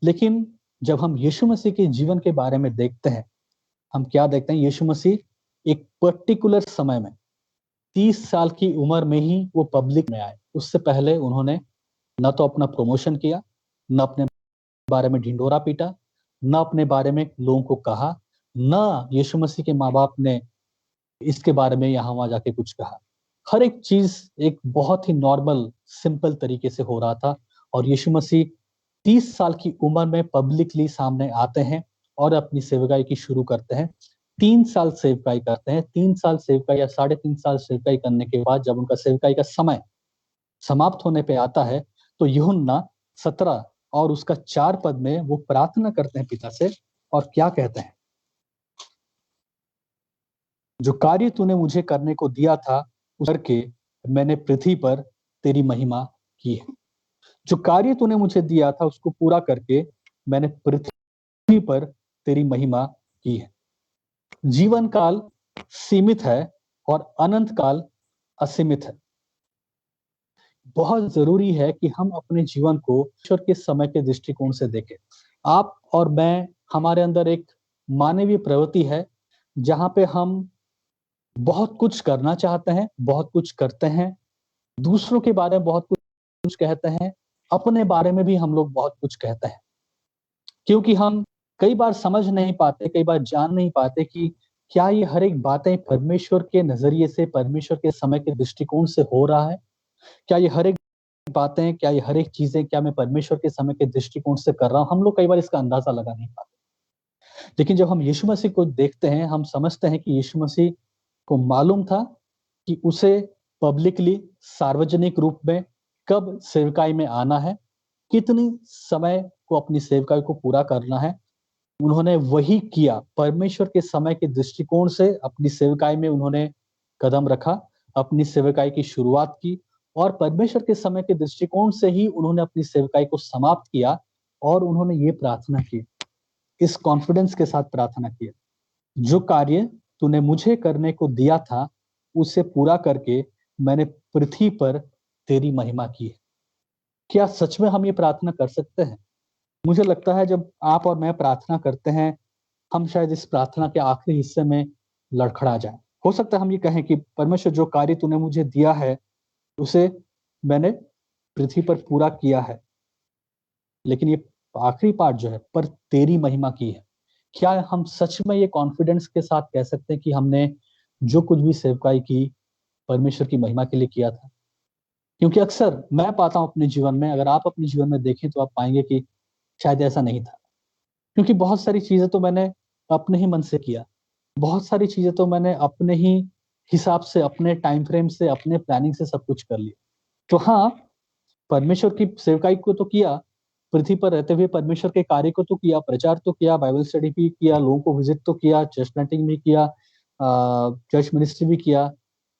लेकिन जब हम यीशु मसीह के जीवन के बारे में देखते हैं, हम क्या देखते हैं? यीशु मसीह एक पर्टिकुलर समय में 30 साल की उम्र में ही वो पब्लिक में आए। उससे पहले उन्होंने न तो अपना प्रमोशन किया, न अपने बारे में ढिंढोरा पीटा, न अपने बारे में लोगों को कहा, न यीशु मसीह के माँ बाप ने इसके बारे में यहाँ वहां जाके कुछ कहा। हर एक चीज एक बहुत ही नॉर्मल सिंपल तरीके से हो रहा था। और यीशु मसीह 30 साल की उम्र में पब्लिकली सामने आते हैं और अपनी सेवकाई की शुरू करते हैं। 3 साल सेवकाई करते हैं। 3 साल सेवकाई या 3.5 साल सेवकाई करने के बाद जब उनका सेवकाई का समय समाप्त होने पे आता है, तो यूहन्ना 17 और उसका 4 पद में वो प्रार्थना करते हैं पिता से, और क्या कहते हैं? जो कार्य तूने मुझे करने को दिया था उस करके मैंने पृथ्वी पर तेरी महिमा की है। जो कार्य तूने मुझे दिया था उसको पूरा करके मैंने पृथ्वी पर तेरी महिमा की है। जीवन काल सीमित है और अनंत काल असीमित है। बहुत जरूरी है कि हम अपने जीवन को ईश्वर के समय के दृष्टिकोण से देखें। आप और मैं, हमारे अंदर एक मानवीय प्रवृत्ति है जहां पे हम बहुत कुछ करना चाहते हैं, बहुत कुछ करते हैं, दूसरों के बारे में बहुत कुछ कहते हैं, अपने बारे में भी हम लोग बहुत कुछ कहते हैं। क्योंकि हम कई बार समझ नहीं पाते, कई बार जान नहीं पाते कि क्या ये हर एक बातें परमेश्वर के नजरिए से, परमेश्वर के समय के दृष्टिकोण से हो रहा है? क्या ये हर एक बातें, क्या ये हर एक चीजें, क्या मैं परमेश्वर के समय के दृष्टिकोण से कर रहा हूँ? हम लोग कई बार इसका अंदाजा लगा नहीं पाते। लेकिन जब हम यीशु मसीह को देखते हैं, हम समझते हैं कि यीशु मसीह को मालूम था कि उसे पब्लिकली, सार्वजनिक रूप में कब सेवकाई में आना है, कितनी समय को अपनी सेवकाई को पूरा करना है। उन्होंने वही किया। परमेश्वर के समय के दृष्टिकोण से अपनी सेवकाई में उन्होंने कदम रखा, अपनी सेवकाई की शुरुआत की, और परमेश्वर के समय के दृष्टिकोण से ही उन्होंने अपनी सेवकाई को समाप्त किया। और उन्होंने ये प्रार्थना की, इस कॉन्फिडेंस के साथ प्रार्थना किया, जो कार्य तूने मुझे करने को दिया था उसे पूरा करके मैंने पृथ्वी पर तेरी महिमा की है। क्या सच में हम ये प्रार्थना कर सकते हैं? मुझे लगता है जब आप और मैं प्रार्थना करते हैं, हम शायद इस प्रार्थना के आखिरी हिस्से में लड़खड़ा जाएं। हो सकता है हम ये कहें कि परमेश्वर, जो कार्य तूने मुझे दिया है उसे मैंने पृथ्वी पर पूरा किया है, लेकिन ये आखिरी पार्ट जो है, पर तेरी महिमा की है। क्या हम सच में ये कॉन्फिडेंस के साथ कह सकते हैं कि हमने जो कुछ भी सेवकाई की परमेश्वर की महिमा के लिए किया था? क्योंकि अक्सर मैं पाता हूं अपने जीवन में, अगर आप अपने जीवन में देखें तो आप पाएंगे कि शायद ऐसा नहीं था। क्योंकि बहुत सारी चीजें तो मैंने अपने ही मन से किया, बहुत सारी चीजें तो मैंने अपने ही हिसाब से, अपने टाइम फ्रेम से, अपने प्लानिंग से सब कुछ कर लिया। तो हाँ, परमेश्वर की सेवकाई को तो किया, पृथ्वी पर रहते हुए परमेश्वर के कार्य को तो किया, प्रचार तो किया, बाइबल स्टडी भी किया, लोगों को विजिट तो किया, चर्च प्लांटिंग भी किया, चर्च मिनिस्ट्री भी किया।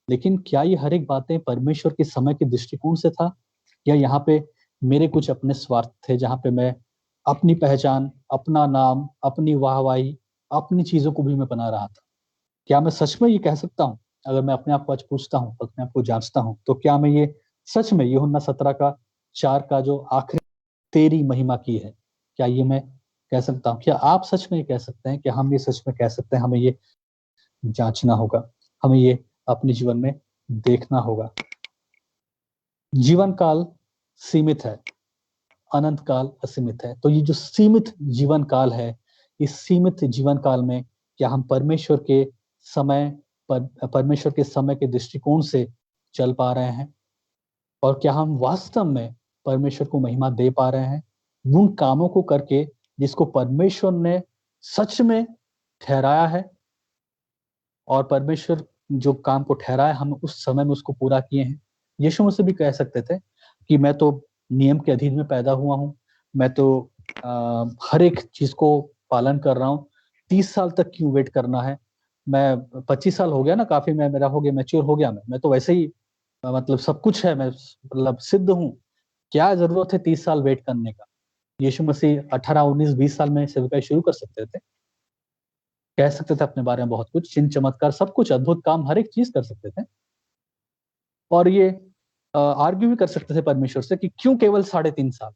लेकिन क्या ये हर एक बातें परमेश्वर के समय के दृष्टिकोण से था, या यहाँ पे मेरे कुछ अपने स्वार्थ थे, जहाँ पे मैं अपनी पहचान, अपना नाम, अपनी वाहवाही, अपनी चीजों को भी मैं बना रहा था? क्या मैं सच में ये कह सकता हूँ, अगर मैं अपने आप को आज पूछता हूँ, अपने आप को जांचता हूँ, तो क्या मैं ये सच में यूहन्ना 17:4 का जो आखिरी तेरी महिमा की है, क्या ये मैं कह सकता हूँ? क्या आप सच में कह सकते हैं? क्या हम ये सच में कह सकते हैं? हमें ये जांचना होगा, हमें ये अपने जीवन में देखना होगा। जीवन काल सीमित है, अनंत काल असीमित है। तो ये जो सीमित जीवन काल है, इस सीमित जीवन काल में क्या हम परमेश्वर के समय के दृष्टिकोण से चल पा रहे हैं? और क्या हम वास्तव में परमेश्वर को महिमा दे पा रहे हैं उन कामों को करके जिसको परमेश्वर ने सच में ठहराया है? और परमेश्वर जो काम को ठहराया, हम उस समय में उसको पूरा किए हैं। यीशु मसीह भी कह सकते थे कि मैं तो नियम के अधीन में पैदा हुआ हूँ, मैं तो हर एक चीज को पालन कर रहा हूँ, 30 साल तक क्यों वेट करना है? मैं 25 साल हो गया ना, काफी मैं मेरा हो गया, मैच्योर हो गया, मैं तो वैसे ही मतलब सब कुछ है, मैं मतलब सिद्ध हूँ, क्या जरूरत है 30 साल वेट करने का? यीशु मसीह 18, 19, 20 साल में सेवकाई शुरू कर सकते थे, कह सकते थे अपने बारे में बहुत कुछ, चिन्ह चमत्कार सब कुछ, अद्भुत काम, हर एक चीज कर सकते थे। और ये आर्ग्यू भी कर सकते थे परमेश्वर से कि क्यों केवल 3.5 साल?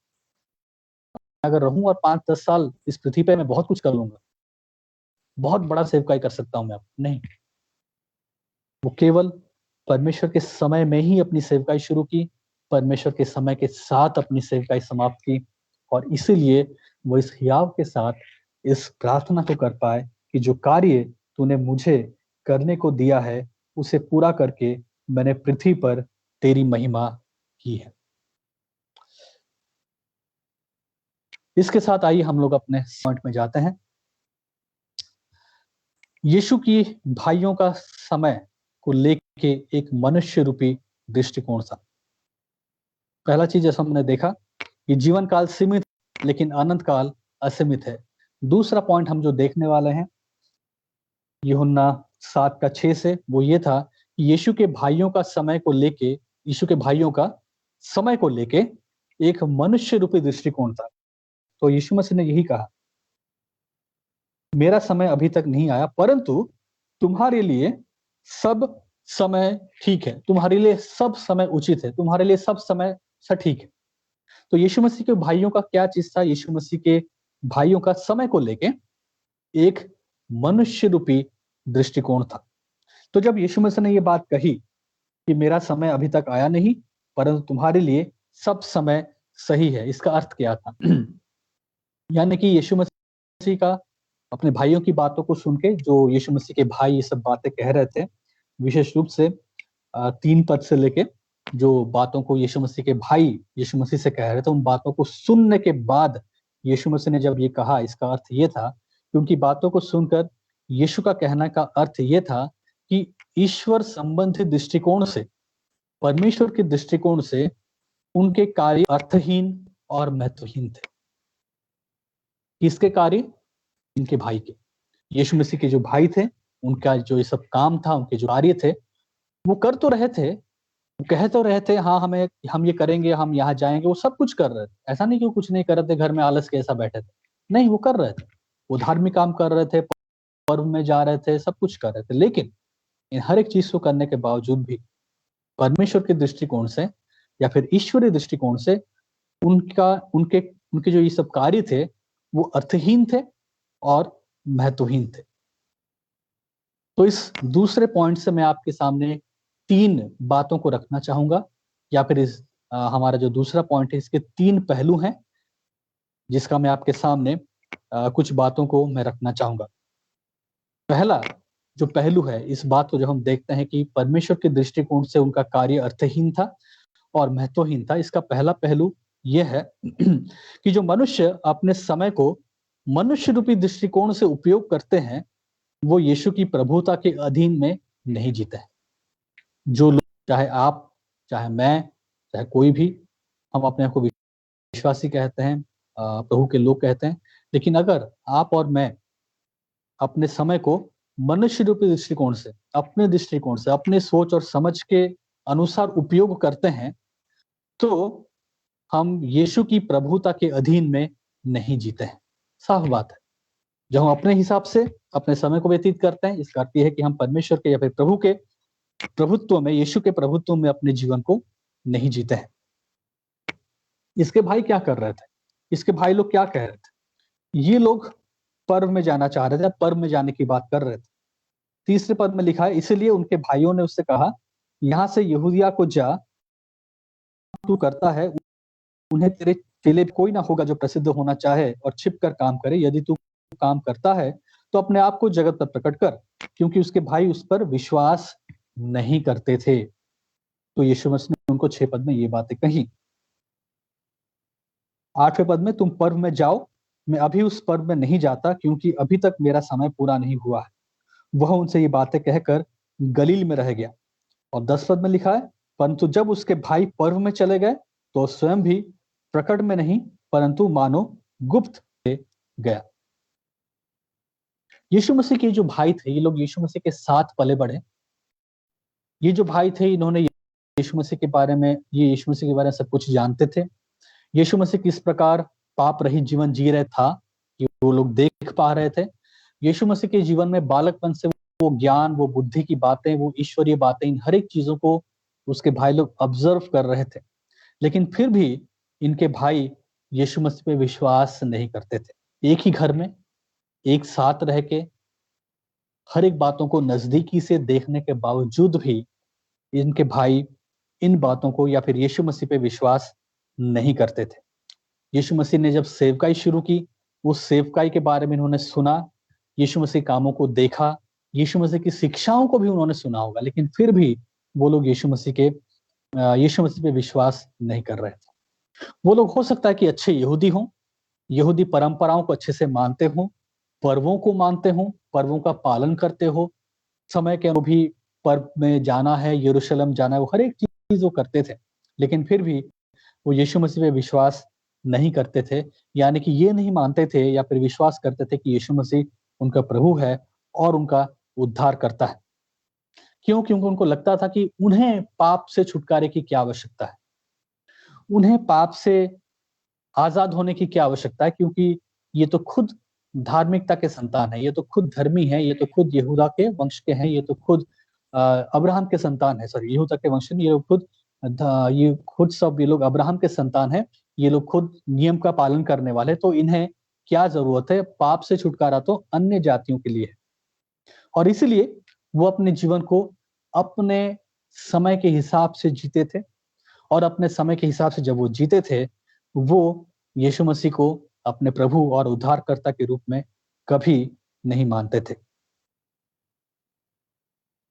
अगर रहूं और 5-10 साल इस पृथ्वी पे मैं बहुत कुछ कर लूंगा, बहुत बड़ा सेवकाई कर सकता हूं मैं। नहीं, वो केवल परमेश्वर के समय में ही अपनी सेवकाई शुरू की, परमेश्वर के समय के साथ अपनी सेवकाई समाप्त की, और इसीलिए वो इस हियाव के साथ इस प्रार्थना को कर पाए कि जो कार्य तूने मुझे करने को दिया है उसे पूरा करके मैंने पृथ्वी पर तेरी महिमा की है। इसके साथ आइए हम लोग अपने पॉइंट में जाते हैं। यीशु की भाइयों का समय को लेके एक मनुष्य रूपी दृष्टिकोण था। पहला चीज जैसा हमने देखा कि जीवन काल सीमित लेकिन अनंत काल असीमित है। दूसरा पॉइंट हम जो देखने वाले हैं यूहन्ना 7:6 से, वो ये था कि यीशु के भाइयों का समय को लेके एक मनुष्य रूपी दृष्टिकोण था। तो यीशु मसीह ने यही कहा, मेरा समय अभी तक नहीं आया, परंतु तुम्हारे लिए सब समय ठीक है, तुम्हारे लिए सब समय उचित है, तुम्हारे लिए सब समय सटीक है। तो यीशु मसीह के भाइयों का क्या चीज था? यीशु मसीह के भाइयों का समय को लेके एक मनुष्य रूपी दृष्टिकोण था। तो जब यीशु मसीह ने ये बात कही कि मेरा समय अभी तक आया नहीं, परंतु तुम्हारे लिए सब समय सही है, इसका अर्थ क्या था? यानी कि यीशु मसीह का अपने भाइयों की बातों को सुन के, जो यीशु मसीह के भाई ये सब बातें कह रहे थे, विशेष रूप से 3 पद से लेके जो बातों को यीशु मसीह के भाई यीशु मसीह से कह रहे थे, उन बातों को सुनने के बाद यीशु मसीह ने जब ये कहा, इसका अर्थ ये था कि उनकी बातों को सुनकर यीशु का कहने का अर्थ ये था कि ईश्वर संबंधी दृष्टिकोण से, परमेश्वर के दृष्टिकोण से उनके कार्य अर्थहीन और महत्वहीन थे। किसके कार्य? इनके भाई के, यीशु मसीह के जो भाई थे, उनका जो ये सब काम था, उनके जो कार्य थे, वो कर तो रहे थे, वो कह तो रहे थे, हाँ हम ये करेंगे, हम यहाँ जाएंगे, वो सब कुछ कर रहे थे। ऐसा नहीं कि वो कुछ नहीं कर रहे थे, घर में आलस के ऐसा बैठे थे, नहीं, वो कर रहे थे, वो धार्मिक काम कर रहे थे, पर्व में जा रहे थे, सब कुछ कर रहे थे। लेकिन इन हर एक चीज को करने के बावजूद भी परमेश्वर के दृष्टिकोण से या फिर ईश्वरीय दृष्टिकोण से उनके जो ये सब कार्य थे वो अर्थहीन थे और महत्वहीन थे। तो इस दूसरे पॉइंट से मैं आपके सामने 3 बातों को रखना चाहूंगा, या फिर इस हमारा जो दूसरा पॉइंट है, इसके 3 पहलू हैं, जिसका मैं आपके सामने कुछ बातों को मैं रखना चाहूंगा। पहला जो पहलू है, इस बात को जो हम देखते हैं कि परमेश्वर के दृष्टिकोण से उनका कार्य अर्थहीन था और महत्वहीन था, इसका पहला पहलू यह है कि जो मनुष्य अपने समय को मनुष्य रूपी दृष्टिकोण से उपयोग करते हैं, वो यीशु की प्रभुता के अधीन में नहीं जीते हैं। जो लोग, चाहे आप, चाहे मैं, चाहे कोई भी, हम अपने आप को विश्वासी कहते हैं, प्रभु के लोग कहते हैं, लेकिन अगर आप और मैं अपने समय को मनुष्य रूपी दृष्टिकोण से, अपने दृष्टिकोण से, अपने सोच और समझ के अनुसार उपयोग करते हैं, तो हम यीशु की प्रभुता के अधीन में नहीं जीते हैं। साफ बात है। जब हम अपने हिसाब से अपने समय को व्यतीत करते हैं, इसका अर्थ यह है कि हम परमेश्वर के या फिर प्रभु के प्रभुत्व में, यीशु के प्रभुत्व में अपने जीवन को नहीं जीते हैं। इसके भाई क्या कर रहे थे? इसके भाई लोग क्या कह रहे थे? ये लोग पर्व में जाना चाह रहे थे, पर्व में जाने की बात कर रहे थे। तीसरे पद में लिखा है, इसलिए उनके भाइयों ने उससे कहा, यहाँ से यहूदिया को जा, तू करता है उन्हें तेरे चेले कोई ना होगा जो प्रसिद्ध होना चाहे और छिप कर काम करे। यदि तू काम करता है तो अपने आप को जगत पर प्रकट कर, क्योंकि उसके भाई उस पर विश्वास नहीं करते थे। तो यीशु मसीह ने उनको 6 पद में ये बातें कही। 8वें पद में, तुम पर्व में जाओ, मैं अभी उस पर्व में नहीं जाता, क्योंकि अभी तक मेरा समय पूरा नहीं हुआ है। वह उनसे ये बातें कहकर गलील में रह गया। और 10 पद में लिखा है, परंतु जब उसके भाई पर्व में चले गए तो स्वयं भी प्रकट में नहीं, परंतु मानो गुप्त से गया। यीशु मसीह के जो भाई थे, ये लोग यीशु मसीह के साथ पले बढ़े। ये जो भाई थे, इन्होंने यीशु मसीह के बारे में सब कुछ जानते थे। यीशु मसीह किस प्रकार पाप रहित जीवन जी रहे था, कि वो लोग देख पा रहे थे। यीशु मसीह के जीवन में बालकपन से वो ज्ञान, वो बुद्धि की बातें, वो ईश्वरीय बातें, इन हर एक चीजों को उसके भाई लोग ऑब्जर्व कर रहे थे। लेकिन फिर भी इनके भाई यीशु मसीह पे विश्वास नहीं करते थे। एक ही घर में एक साथ रह के हर एक बातों को नजदीकी से देखने के बावजूद भी इनके भाई इन बातों को या फिर यीशु मसीह पे विश्वास नहीं करते थे। यीशु मसीह ने जब सेवकाई शुरू की, उस सेवकाई के बारे में इन्होंने सुना, यीशु मसीह कामों को देखा, यीशु मसीह की शिक्षाओं को भी उन्होंने सुना होगा, लेकिन फिर भी वो लोग यीशु मसीह पे विश्वास नहीं कर रहे थे। वो लोग हो सकता है कि अच्छे यहूदी हों, यहूदी परंपराओं को अच्छे से मानते हों, पर्वों को मानते हों, पर्वों का पालन करते हो, समय के अनुरूप भी पर्व में जाना है, यरूशलेम जाना है, वो हर एक चीज वो करते थे। लेकिन फिर भी वो यीशु मसीह पे विश्वास नहीं करते थे, यानी कि ये नहीं मानते थे या फिर विश्वास करते थे कि यीशु मसीह उनका प्रभु है और उनका उद्धार करता है। क्यों? क्योंकि उनको लगता था कि उन्हें पाप से छुटकारे की क्या आवश्यकता है, उन्हें पाप से आजाद होने की क्या आवश्यकता है, क्योंकि ये तो खुद धार्मिकता के संतान है, ये तो खुद धर्मी है, ये तो खुद यहूदा के वंश के हैं, ये तो खुद अब्राहम के संतान है। सॉरी, यहूदा के वंश नहीं, ये खुद सब ये लोग अब्राहम के संतान है, ये लोग खुद नियम का पालन करने वाले, तो इन्हें क्या जरूरत है? पाप से छुटकारा तो अन्य जातियों के लिए है। और इसलिए वो अपने जीवन को अपने समय के हिसाब से जीते थे, और अपने समय के हिसाब से जब वो जीते थे, वो यीशु मसीह को अपने प्रभु और उद्धारकर्ता के रूप में कभी नहीं मानते थे।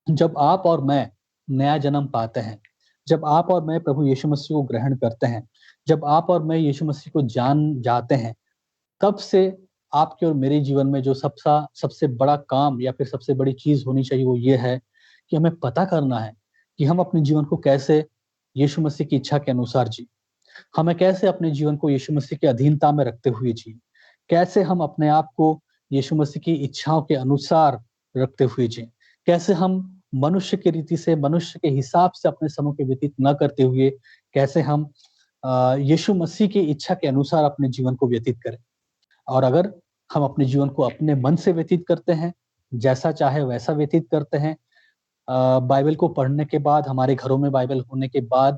जब आप और मैं नया जन्म पाते हैं, जब आप और मैं प्रभु यीशु मसीह को ग्रहण करते हैं, जब आप और मैं यीशु मसीह को जान जाते हैं, तब से आपके और मेरे जीवन में जो सबसे बड़ा काम या फिर सबसे बड़ी चीज होनी चाहिए, वो ये है कि हमें पता करना है कि हम अपने जीवन को कैसे यीशु मसीह की इच्छा के अनुसार जी, हमें कैसे अपने जीवन को यीशु मसीह की अधीनता में रखते हुए जी, कैसे हम अपने आप को यीशु मसीह की इच्छाओं के अनुसार रखते हुए जी, कैसे हम मनुष्य की रीति से, मनुष्य के हिसाब से अपने समय के व्यतीत न करते हुए, कैसे हम यीशु मसीह की इच्छा के अनुसार अपने जीवन को व्यतीत करें। और अगर हम अपने जीवन को अपने मन से व्यतीत करते हैं, जैसा चाहे वैसा व्यतीत करते हैं, बाइबल को पढ़ने के बाद, हमारे घरों में बाइबल होने के बाद,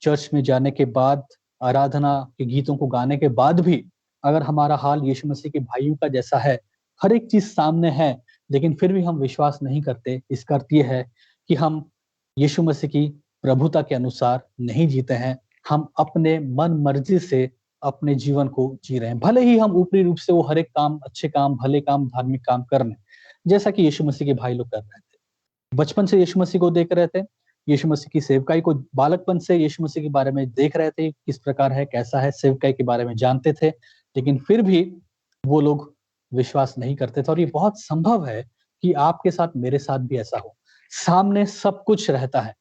चर्च में जाने के बाद, आराधना के गीतों को गाने के बाद भी अगर हमारा हाल यीशु मसीह के भाइयों का जैसा है, हर एक चीज सामने है, लेकिन फिर भी हम विश्वास नहीं करते, इसका अर्थ ये है कि हम यीशु मसीह की प्रभुता के अनुसार नहीं जीते हैं, हम अपने मन मर्जी से अपने जीवन को जी रहे हैं। भले ही हम ऊपरी रूप से वो हर एक काम, अच्छे काम, भले काम, धार्मिक काम कर रहे हैं, जैसा कि यीशु मसीह के भाई लोग कर रहे थे। बचपन से यीशु मसीह को देख रहे थे, यीशु मसीह की सेवकाई को बालकपन से यीशु मसीह के बारे में देख रहे थे, किस प्रकार है, कैसा है, सेवकाई के बारे में जानते थे, लेकिन फिर भी वो लोग विश्वास नहीं करते थे। और ये बहुत संभव है कि आपके साथ, मेरे साथ भी ऐसा हो। सामने सब कुछ रहता है,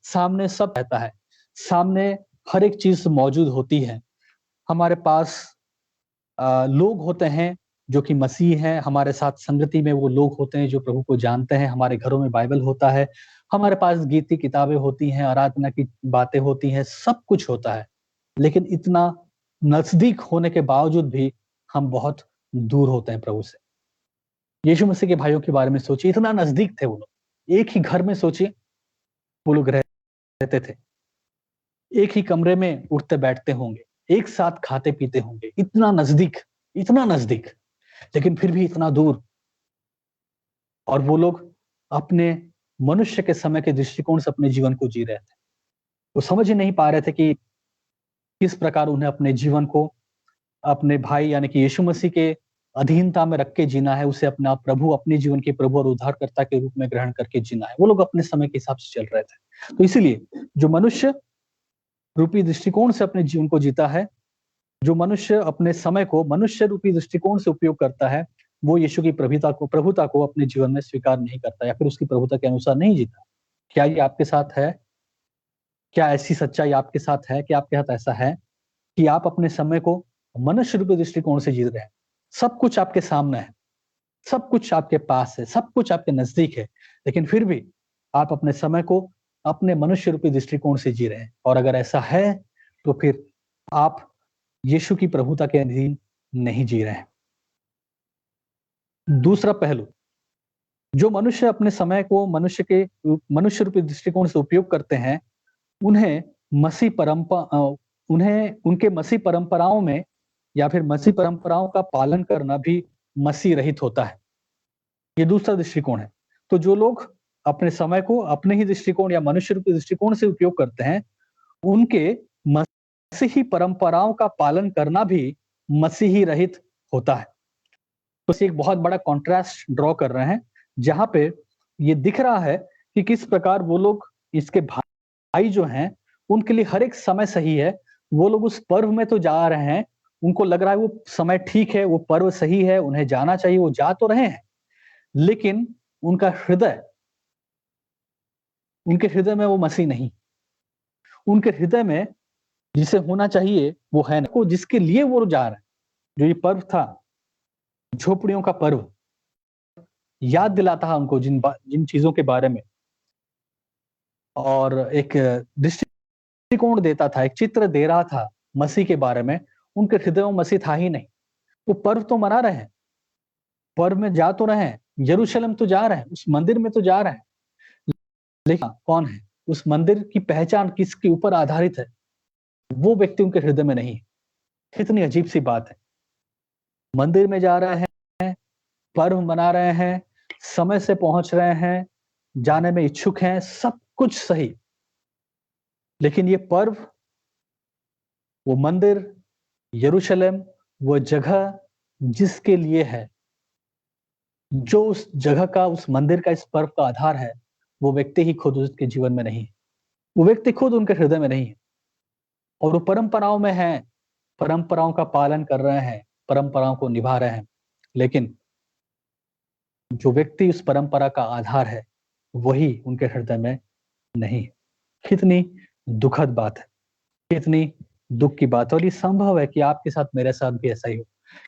सामने सब रहता है, सामने हर एक चीज मौजूद होती है, हमारे पास लोग होते हैं जो कि मसीह हैं, हमारे साथ संगति में वो लोग होते हैं जो प्रभु को जानते हैं, हमारे घरों में बाइबल होता है, हमारे पास गीत की किताबें होती हैं, आराधना की बातें होती हैं, सब कुछ होता है, लेकिन इतना नजदीक होने के बावजूद भी हम बहुत दूर होते हैं प्रभु से। यीशु मसीह के भाइयों के बारे में सोचिए, इतना नजदीक थे वो लोग, एक ही घर में सोचिए वो लोग रहते थे, एक ही कमरे में उठते बैठते होंगे, एक साथ खाते पीते होंगे, इतना नजदीक, लेकिन फिर भी इतना दूर। और वो लोग अपने मनुष्य के समय के दृष्टिकोण से अपने जीवन को जी रहे थे। वो समझ ही नहीं पा रहे थे कि किस प्रकार उन्हें अपने जीवन को अपने भाई यानी कि यीशु मसीह के अधीनता में रख के जीना है, उसे अपना प्रभु, अपने जीवन के प्रभु और उद्धारकर्ता के रूप में ग्रहण करके जीना है। वो लोग अपने समय के हिसाब से चल रहे थे। तो इसीलिए जो मनुष्य रूपी दृष्टिकोण से अपने जीवन को जीता है, जो मनुष्य अपने समय को मनुष्य रूपी दृष्टिकोण से उपयोग करता है, वो यीशु की प्रभुता को अपने जीवन में स्वीकार नहीं करता या फिर उसकी प्रभुता के अनुसार नहीं जीता। क्या ये आपके साथ है? क्या ऐसी सच्चाई आपके साथ है कि आपके साथ ऐसा है कि आप अपने समय को मनुष्य रूपी दृष्टिकोण से जी रहे हैं? सब कुछ आपके सामने है, सब कुछ आपके पास है, सब कुछ आपके नजदीक है, लेकिन फिर भी आप अपने समय को अपने मनुष्य रूपी दृष्टिकोण से जी रहे हैं। और अगर ऐसा है तो फिर आप यीशु की प्रभुता के अधीन नहीं जी रहे हैं। दूसरा पहलू, जो मनुष्य अपने समय को मनुष्य रूपी दृष्टिकोण से उपयोग करते हैं, उन्हें उनके मसीह परंपराओं में या फिर मसीह परंपराओं का पालन करना भी मसीह रहित होता है। ये दूसरा दृष्टिकोण है। तो जो लोग अपने समय को अपने ही दृष्टिकोण या मनुष्य रूपी दृष्टिकोण से उपयोग करते हैं, उनके मसीही परंपराओं का पालन करना भी मसीही रहित होता है। तो एक बहुत बड़ा कॉन्ट्रास्ट ड्रॉ कर रहे हैं, जहां पे ये दिख रहा है कि किस प्रकार वो लोग, इसके भाई जो हैं, उनके लिए हर एक समय सही है। वो लोग उस पर्व में तो जा रहे हैं, उनको लग रहा है वो समय ठीक है, वो पर्व सही है, उन्हें जाना चाहिए, वो जा तो रहे हैं, लेकिन उनके हृदय में वो मसीह नहीं। उनके हृदय में जिसे होना चाहिए वो है ना, को जिसके लिए वो जा रहे हैं। जो ये पर्व था, झोपड़ियों का पर्व, याद दिलाता है उनको जिन चीजों के बारे में, और एक दृष्टिकोण देता था, एक चित्र दे रहा था मसीह के बारे में। उनके हृदय में मसीह था ही नहीं। वो पर्व तो मना रहे हैं, पर्व में जा तो रहे हैं, यरूशलेम तो जा रहे हैं, उस मंदिर में तो जा रहे हैं, लेकिन कौन है, उस मंदिर की पहचान किसके ऊपर आधारित है, वो व्यक्ति उनके हृदय में नहीं है। कितनी अजीब सी बात है। मंदिर में जा रहे हैं, पर्व मना रहे हैं, समय से पहुंच रहे हैं, जाने में इच्छुक हैं, सब कुछ सही, लेकिन ये पर्व, वो मंदिर, यरूशलेम, वो जगह जिसके लिए है, जो उस जगह का, उस मंदिर का, इस पर्व का आधार है, वो व्यक्ति ही खुद उसके जीवन में नहीं है। वो व्यक्ति खुद उनके हृदय में नहीं है। और वो परंपराओं में है, परंपराओं का पालन कर रहे हैं, परंपराओं को निभा रहे हैं, लेकिन जो व्यक्ति उस परंपरा का आधार है, वही उनके हृदय में नहीं है। कितनी दुखद बात है, कितनी दुख की बात है। और ये संभव है कि आपके साथ, मेरे साथ भी ऐसा ही हो,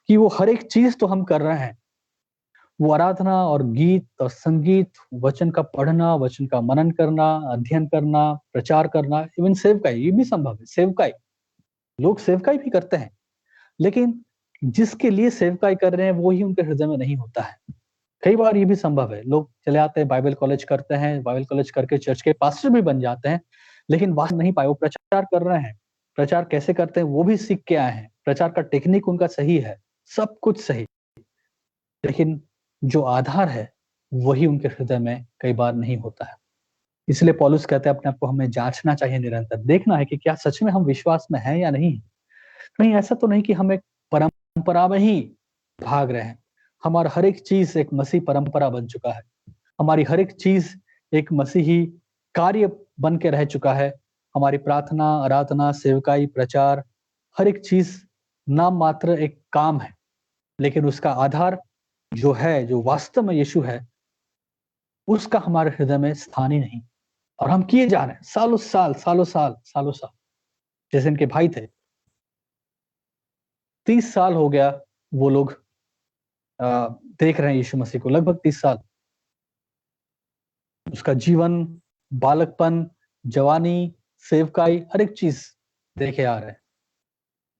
कि वो हर एक चीज तो हम कर रहे हैं, वो आराधना और गीत और संगीत, वचन का पढ़ना, वचन का मनन करना, अध्ययन करना, प्रचार करना, इवन सेवकाई, ये भी संभव है। सेवकाई, लोग सेवकाई भी करते हैं, लेकिन जिसके लिए सेवकाई कर रहे हैं वो ही उनके हृदय में नहीं होता है। कई बार ये भी संभव है, लोग चले आते हैं, बाइबल कॉलेज करते हैं, बाइबल कॉलेज करके चर्च के पास्टर भी बन जाते हैं, लेकिन वास्तव नहीं पाए। वो प्रचार कर रहे हैं, प्रचार कैसे करते हैं वो भी सीख के आए हैं, प्रचार का टेक्निक उनका सही है, सब कुछ सही, लेकिन जो आधार है वही उनके हृदय में कई बार नहीं होता है। इसलिए पौलुस कहते हैं अपने आप को हमें जांचना चाहिए, निरंतर देखना है कि क्या सच में हम विश्वास में हैं या नहीं। कहीं ऐसा तो नहीं कि हम एक परंपरा में ही भाग रहे हैं। हमारा हर एक चीज एक मसीह परंपरा बन चुका है, हमारी हर एक चीज एक मसीही कार्य बन के रह चुका है। हमारी प्रार्थना, आराधना, सेवकाई, प्रचार, हर एक चीज नाम मात्र एक काम है, लेकिन उसका आधार जो है, जो वास्तव में यीशु है, उसका हमारे हृदय में स्थान ही नहीं। और हम किए जा रहे हैं सालों साल। जैसे इनके भाई थे, 30 साल हो गया वो लोग देख रहे हैं यीशु मसीह को, लगभग 30 साल। उसका जीवन, बालकपन, जवानी, सेवकाई, हर एक चीज देखे आ रहे हैं।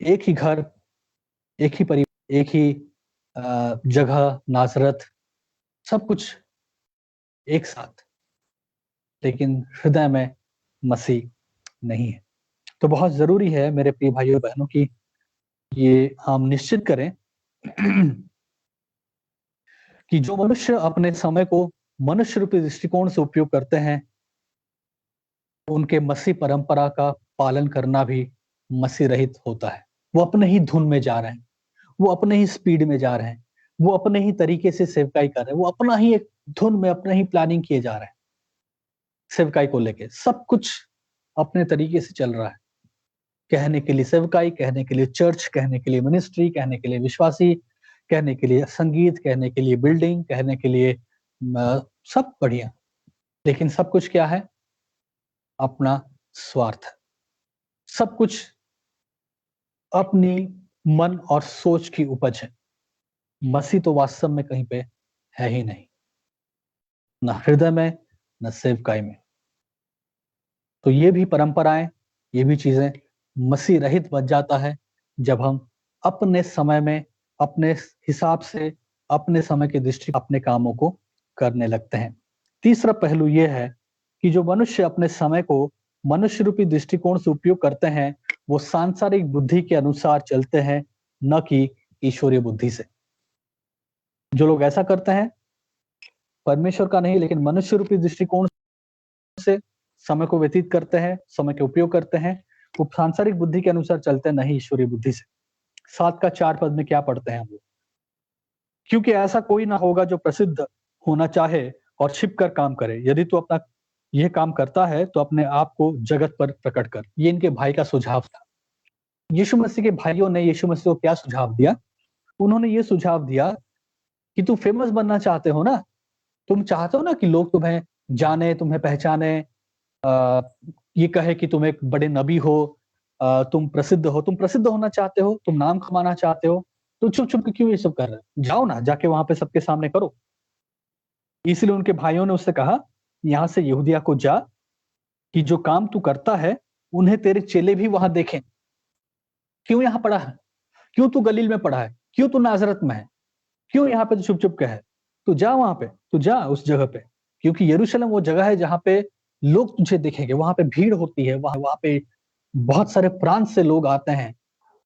एक ही घर, एक ही परिवार, एक ही जगह, नासरत, सब कुछ एक साथ, लेकिन हृदय में मसीह नहीं है। तो बहुत जरूरी है मेरे प्रिय भाइयों बहनों की ये हम निश्चित करें कि जो मनुष्य अपने समय को मनुष्य रूपी दृष्टिकोण से उपयोग करते हैं, उनके मसीह परंपरा का पालन करना भी मसीह रहित होता है। वो अपने ही धुन में जा रहे हैं, वो अपने ही स्पीड में जा रहे हैं, वो अपने ही तरीके से सेवकाई कर रहे हैं, वो अपना ही एक धुन में अपने ही प्लानिंग किए जा रहे हैं। सेवकाई को लेके सब कुछ अपने तरीके से चल रहा है। कहने के लिए सेवकाई, कहने के लिए चर्च, कहने के लिए मिनिस्ट्री, कहने के लिए विश्वासी, कहने के लिए संगीत, कहने के लिए बिल्डिंग, कहने के लिए सब बढ़िया, लेकिन सब कुछ क्या है? अपना स्वार्थ है। सब कुछ अपनी मन और सोच की उपज है। मसीह तो वास्तव में कहीं पे है ही नहीं, न हृदय में, न सेवकाई में। तो ये भी परंपराएं, ये भी चीजें मसीह रहित बच जाता है जब हम अपने समय में, अपने हिसाब से, अपने समय की दृष्टि अपने कामों को करने लगते हैं। तीसरा पहलू यह है कि जो मनुष्य अपने समय को मनुष्य रूपी दृष्टिकोण से उपयोग करते हैं, वो सांसारिक बुद्धि के अनुसार चलते हैं, न कि ईश्वरीय बुद्धि से। जो लोग ऐसा करते हैं, परमेश्वर का नहीं लेकिन मनुष्य रूपी दृष्टिकोण से समय को व्यतीत करते हैं, समय के उपयोग करते हैं, वो सांसारिक बुद्धि के अनुसार चलते हैं, नहीं ईश्वरीय बुद्धि से। 7:4 में क्या पढ़ते हैं हम लोग? क्योंकि ऐसा कोई ना होगा जो प्रसिद्ध होना चाहे और छिप कर काम करे। यदि तू अपना यह काम करता है तो अपने आप को जगत पर प्रकट कर। ये इनके भाई का सुझाव था। यीशु मसीह के भाइयों ने यीशु मसीह को क्या सुझाव दिया? उन्होंने ये सुझाव दिया कि तू फेमस बनना चाहते हो ना, तुम चाहते हो ना कि लोग तुम्हें जाने, तुम्हें पहचाने, ये कहे कि तुम एक बड़े नबी हो, तुम प्रसिद्ध हो, तुम प्रसिद्ध होना चाहते हो, तुम नाम कमाना चाहते हो, तो चुप चुप के क्यों ये सब कर रहे हो? जाओ ना, जाके वहां पे सबके सामने करो। इसलिए उनके भाइयों ने उससे कहा, यहां से यहूदिया को जा, कि जो काम तू करता है उन्हें तेरे चेले भी वहां देखें। क्यों यहाँ पड़ा है? क्यों तू गलील में पड़ा है? क्यों तू नाजरत में है? क्यों यहाँ पे चुप चुप के है? तू जा वहां पे, तू जा उस जगह पे, क्योंकि यरूशलेम वो जगह है जहाँ पे लोग तुझे देखेंगे, वहां पे भीड़ होती है, वहां पे बहुत सारे प्रांत से लोग आते हैं,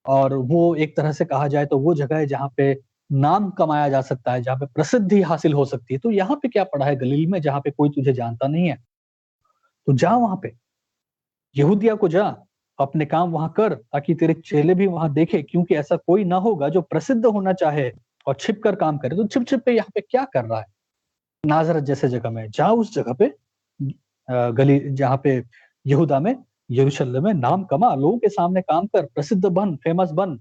और वो एक तरह से कहा जाए तो वो जगह है जहाँ पे नाम कमाया जा सकता है, जहाँ पे प्रसिद्धि हासिल हो सकती है। तो यहाँ पे क्या पड़ा है गलील में, जहाँ पे कोई तुझे जानता नहीं है? तो जा वहां पे, यहूदिया को जा, अपने काम वहां कर, ताकि तेरे चेले भी वहां देखे, क्योंकि ऐसा कोई ना होगा जो प्रसिद्ध होना चाहे और छिप कर काम करे। तो छिप छिप पे यहाँ पे क्या कर रहा है? नाजरत जैसे जगह में जा, उस जगह पे गली जहाँ पे यहूदा में, यरूशलेम में नाम कमा, लोगों के सामने काम कर, प्रसिद्ध बन, फेमस बन।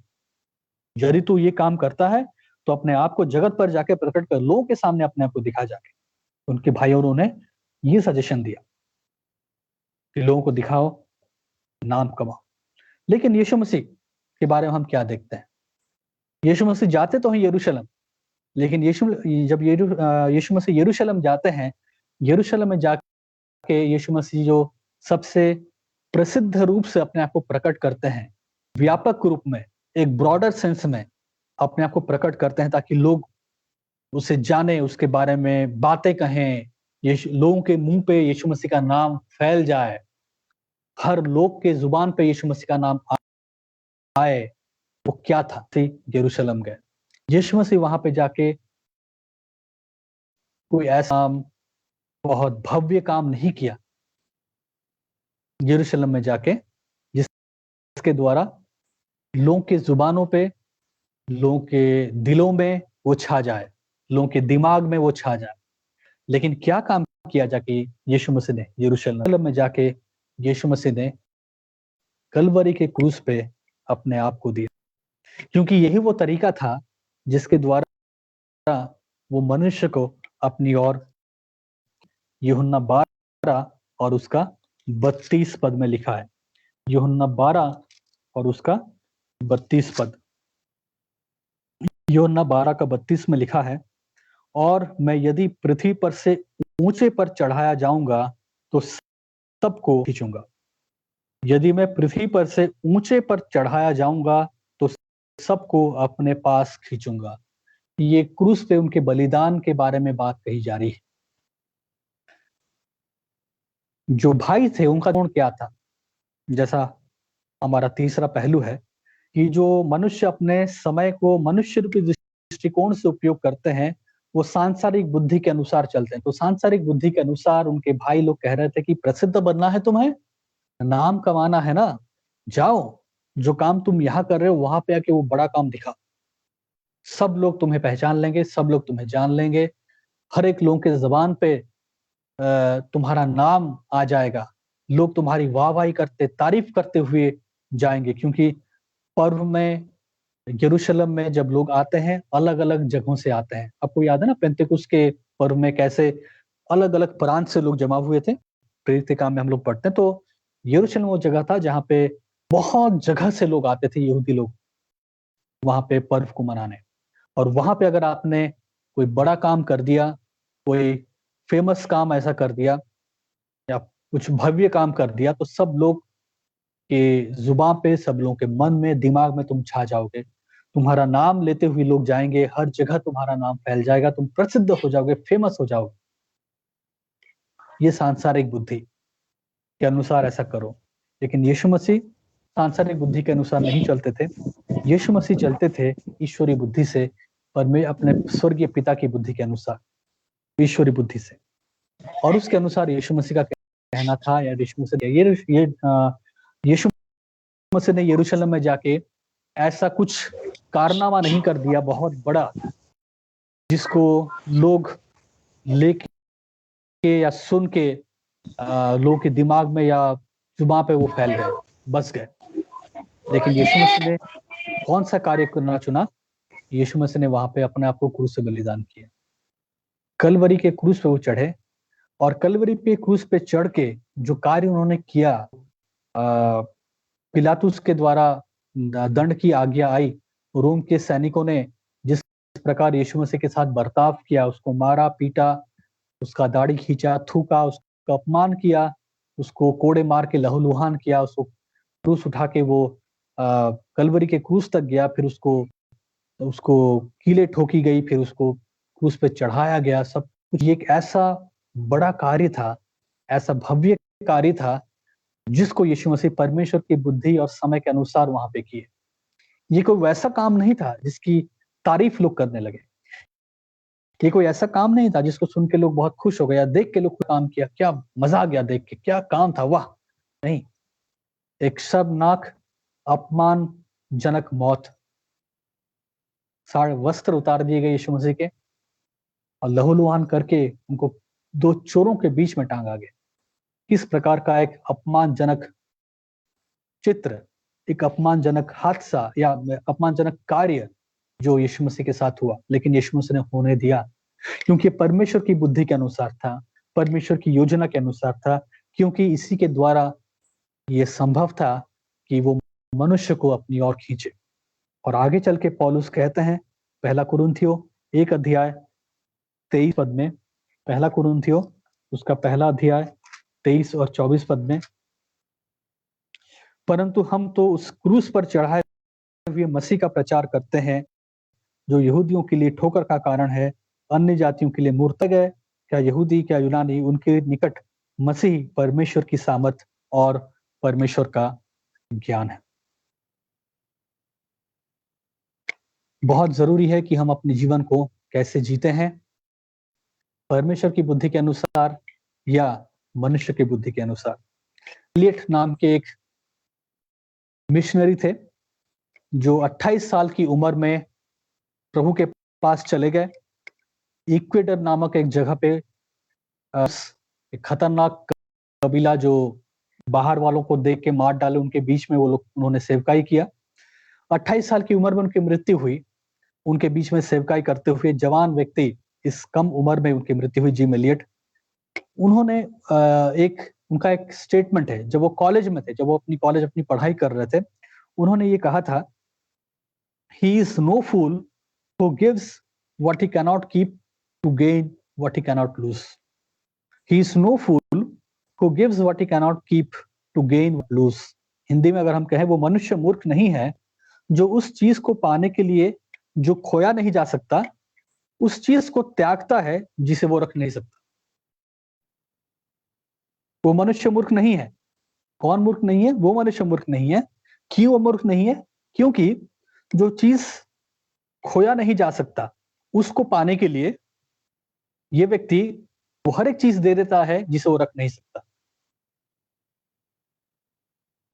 यदि तू ये काम करता है तो अपने आप को जगत पर जाके प्रकट कर, लोगों के सामने अपने आप को दिखा जाके। उनके भाइयों ने ये सजेशन दिया कि लोगों को दिखाओ, नाम कमाओ। लेकिन यीशु मसीह के बारे में हम क्या देखते हैं? यीशु मसीह जाते तो हैं यरूशलेम, लेकिन जब यीशु मसीह यरूशलेम जाते हैं, यरूशलेम में जाके यीशु मसीह जो सबसे प्रसिद्ध रूप से अपने आप को प्रकट करते हैं, व्यापक रूप में, एक ब्रॉडर सेंस में अपने आप को प्रकट करते हैं, ताकि लोग उसे जाने, उसके बारे में बातें कहें, लोगों के मुंह पे यीशु मसीह का नाम फैल जाए, हर लोग के जुबान पे यीशु मसीह का नाम आए। वो क्या था? यरूशलेम गए। यीशु मसीह वहां पे जाके कोई ऐसा बहुत भव्य काम नहीं किया यरूशलेम में जाके जिसके द्वारा लोगों के जुबानों पे, लोगों के दिलों में वो छा जाए, लोगों के दिमाग में वो छा जाए। लेकिन क्या काम किया जाके यीशु मसीह ने यरूशलेम में जाके? यीशु मसीह ने कलवरी के क्रूस पे अपने आप को दिया, क्योंकि यही वो तरीका था जिसके द्वारा वो मनुष्य को अपनी ओर। यूहन्ना 12 और उसका 32 पद में लिखा है। यूहन्ना 12 और उसका 32 पद। यूहन्ना 12 का 32 में लिखा है, और मैं यदि पृथ्वी पर से ऊंचे पर चढ़ाया जाऊंगा तो सबको खींचूंगा। यदि मैं पृथ्वी पर से ऊंचे पर चढ़ाया जाऊंगा तो सबको अपने पास खींचूंगा। ये क्रूस पे उनके बलिदान के बारे में बात कही जा रही है। जो भाई थे उनका गुण क्या था? जैसा हमारा तीसरा पहलू है कि जो मनुष्य अपने समय को मनुष्य रूपी दृष्टिकोण से उपयोग करते हैं, वो सांसारिक बुद्धि के अनुसार चलते हैं। तो सांसारिक बुद्धि के अनुसार उनके भाई लोग कह रहे थे कि प्रसिद्ध बनना है तुम्हें, नाम कमाना है ना, जाओ, जो काम तुम यहाँ कर रहे हो वहां पे आके वो बड़ा काम दिखाओ। सब लोग तुम्हें पहचान लेंगे, सब लोग तुम्हें जान लेंगे, हर एक लोगों के ज़बान पे तुम्हारा नाम आ जाएगा, लोग तुम्हारी वाहवाही करते, तारीफ करते हुए जाएंगे। क्योंकि पर्व में यरूशलेम में जब लोग आते हैं, अलग-अलग जगहों से आते हैं। आपको याद है ना पेंतेकुस्त के पर्व में कैसे अलग-अलग प्रांत से लोग जमा हुए थे? प्रेरित काम में हम लोग पढ़ते हैं, तो यरूशलेम वो जगह था जहाँ पे बहुत जगह से लोग आते थे, यहूदी लोग, वहाँ पे पर्व को मनाने। और वहाँ पे अगर आपने कोई बड़ा काम कर दिया, कोई फेमस काम ऐसा कर दिया या कुछ भव्य काम कर दिया, तो सब लोग के जुबान पे, सब लोगों के मन में, दिमाग में तुम छा जाओगे। तुम्हारा नाम लेते हुए लोग जाएँगे, हर जगह तुम्हारा नाम फैल जाएगा, तुम प्रसिद्ध हो जाओगे, फेमस हो जाओगे। ये सांसारिक बुद्धि के अनुसार ऐसा करो। लेकिन यीशु मसीह सांसारिक बुद्धि के अनुसार नहीं चलते थे। यीशु मसीह चलते थे ईश्वरीय बुद्धि से, और मैं अपने स्वर्गीय पिता की बुद्धि के अनुसार, ईश्वरीय बुद्धि से। और उसके अनुसार यीशु मसीह का कहना था, या यीशु मसीह ने यरूशलेम में जाके ऐसा कुछ कारनामा नहीं कर दिया बहुत बड़ा, जिसको लोग लेके या सुन के लोगों के दिमाग में या जुबान पे वो फैल गए, बस गए। लेकिन यीशु मसीह ने कौन सा कार्य करना चुना? यीशु मसीह ने वहां पे अपने आप को क्रूस से बलिदान किया। कलवरी के क्रूस पे वो चढ़े, और कलवरी पे क्रूस पे चढ़ के जो कार्य उन्होंने किया, पिलातुस के द्वारा दंड की आज्ञा आई, रोम के सैनिकों ने जिस प्रकार यीशु मसीह के साथ बर्ताव किया, उसको मारा, पीटा, उसका दाढ़ी खींचा, थूका, उसका अपमान किया, उसको कोड़े मार के लहूलुहान किया, उसको क्रूस उठा के वो कलवरी के क्रूस तक गया, फिर उसको कीलें ठोकी गई, फिर उसको क्रूस पे चढ़ाया गया। सब कुछ एक ऐसा बड़ा कार्य था, ऐसा भव्य कार्य था, जिसको यीशु मसीह परमेश्वर की बुद्धि और समय के अनुसार वहां पे किए। ये कोई वैसा काम नहीं था जिसकी तारीफ लोग करने लगे। ये कोई ऐसा काम नहीं था जिसको सुन के लोग बहुत खुश हो गए, या देख के लोग काम किया, क्या मजा आ गया देख के, क्या काम था, वाह। नहीं, एक शर्मनाक, अपमानजनक मौत। सारे वस्त्र उतार दिए गए यीशु मसीह के, और लहूलुहान करके उनको दो चोरों के बीच में टांगा गया। किस प्रकार का एक अपमानजनक चित्र, एक अपमानजनक हादसा या अपमानजनक कार्य जो यीशु मसीह के साथ हुआ। लेकिन यीशु मसीह ने होने दिया, क्योंकि परमेश्वर की बुद्धि के अनुसार था, परमेश्वर की योजना के अनुसार था, क्योंकि इसी के द्वारा ये संभव था कि वो मनुष्य को अपनी ओर खींचे। और आगे चल के पौलुस कहते हैं, पहला कुरिन्थियों 1 अध्याय 23 पद में, पहला कुरिन्थियों उसका पहला अध्याय 23 और 24 पद में, परंतु हम तो उस क्रूस पर चढ़ाए हुए मसीह का प्रचार करते हैं, जो यहूदियों के लिए ठोकर का कारण है, अन्य जातियों के लिए मूर्तक है, क्या यहूदी क्या यूनानी, उनके निकट मसीह परमेश्वर की सामर्थ और परमेश्वर का ज्ञान है। बहुत जरूरी है कि हम अपने जीवन को कैसे जीते हैं, परमेश्वर की बुद्धि के अनुसार या मनुष्य की बुद्धि के अनुसार। एलियट नाम के एक मिशनरी थे, जो 28 साल की उम्र में प्रभु के पास चले गए। इक्वेडर नामक एक जगह पे एक खतरनाक कबीला जो बाहर वालों को देख के मार डाले, उनके बीच में उन्होंने सेवकाई किया। 28 साल की उम्र में उनकी मृत्यु हुई। उनके बीच में सेवकाई करते हुए जवान व्यक्ति, इस कम उम्र में उनकी मृत्यु हुई, जिम एलियट। उन्होंने उनका एक स्टेटमेंट है, जब वो कॉलेज में थे, जब वो अपनी पढ़ाई कर रहे थे, उन्होंने ये कहा था, he is no fool who gives what he cannot keep to gain what he cannot lose. He is no fool who gives what he cannot keep to gain what lose. Hindi में अगर हम कहें, वो मनुष्य मूर्ख नहीं है जो उस चीज को पाने के लिए जो खोया नहीं जा सकता, उस चीज को त्यागता है जिसे वो रख नहीं सकता। वो मनुष्य मूर्ख नहीं है। कौन मूर्ख नहीं है? वो मनुष्य मूर्ख नहीं है क्यों वो मूर्ख नहीं है? क्योंकि जो चीज खोया नहीं जा सकता उसको पाने के लिए ये व्यक्ति वो हर एक चीज दे देता है जिसे वो रख नहीं सकता।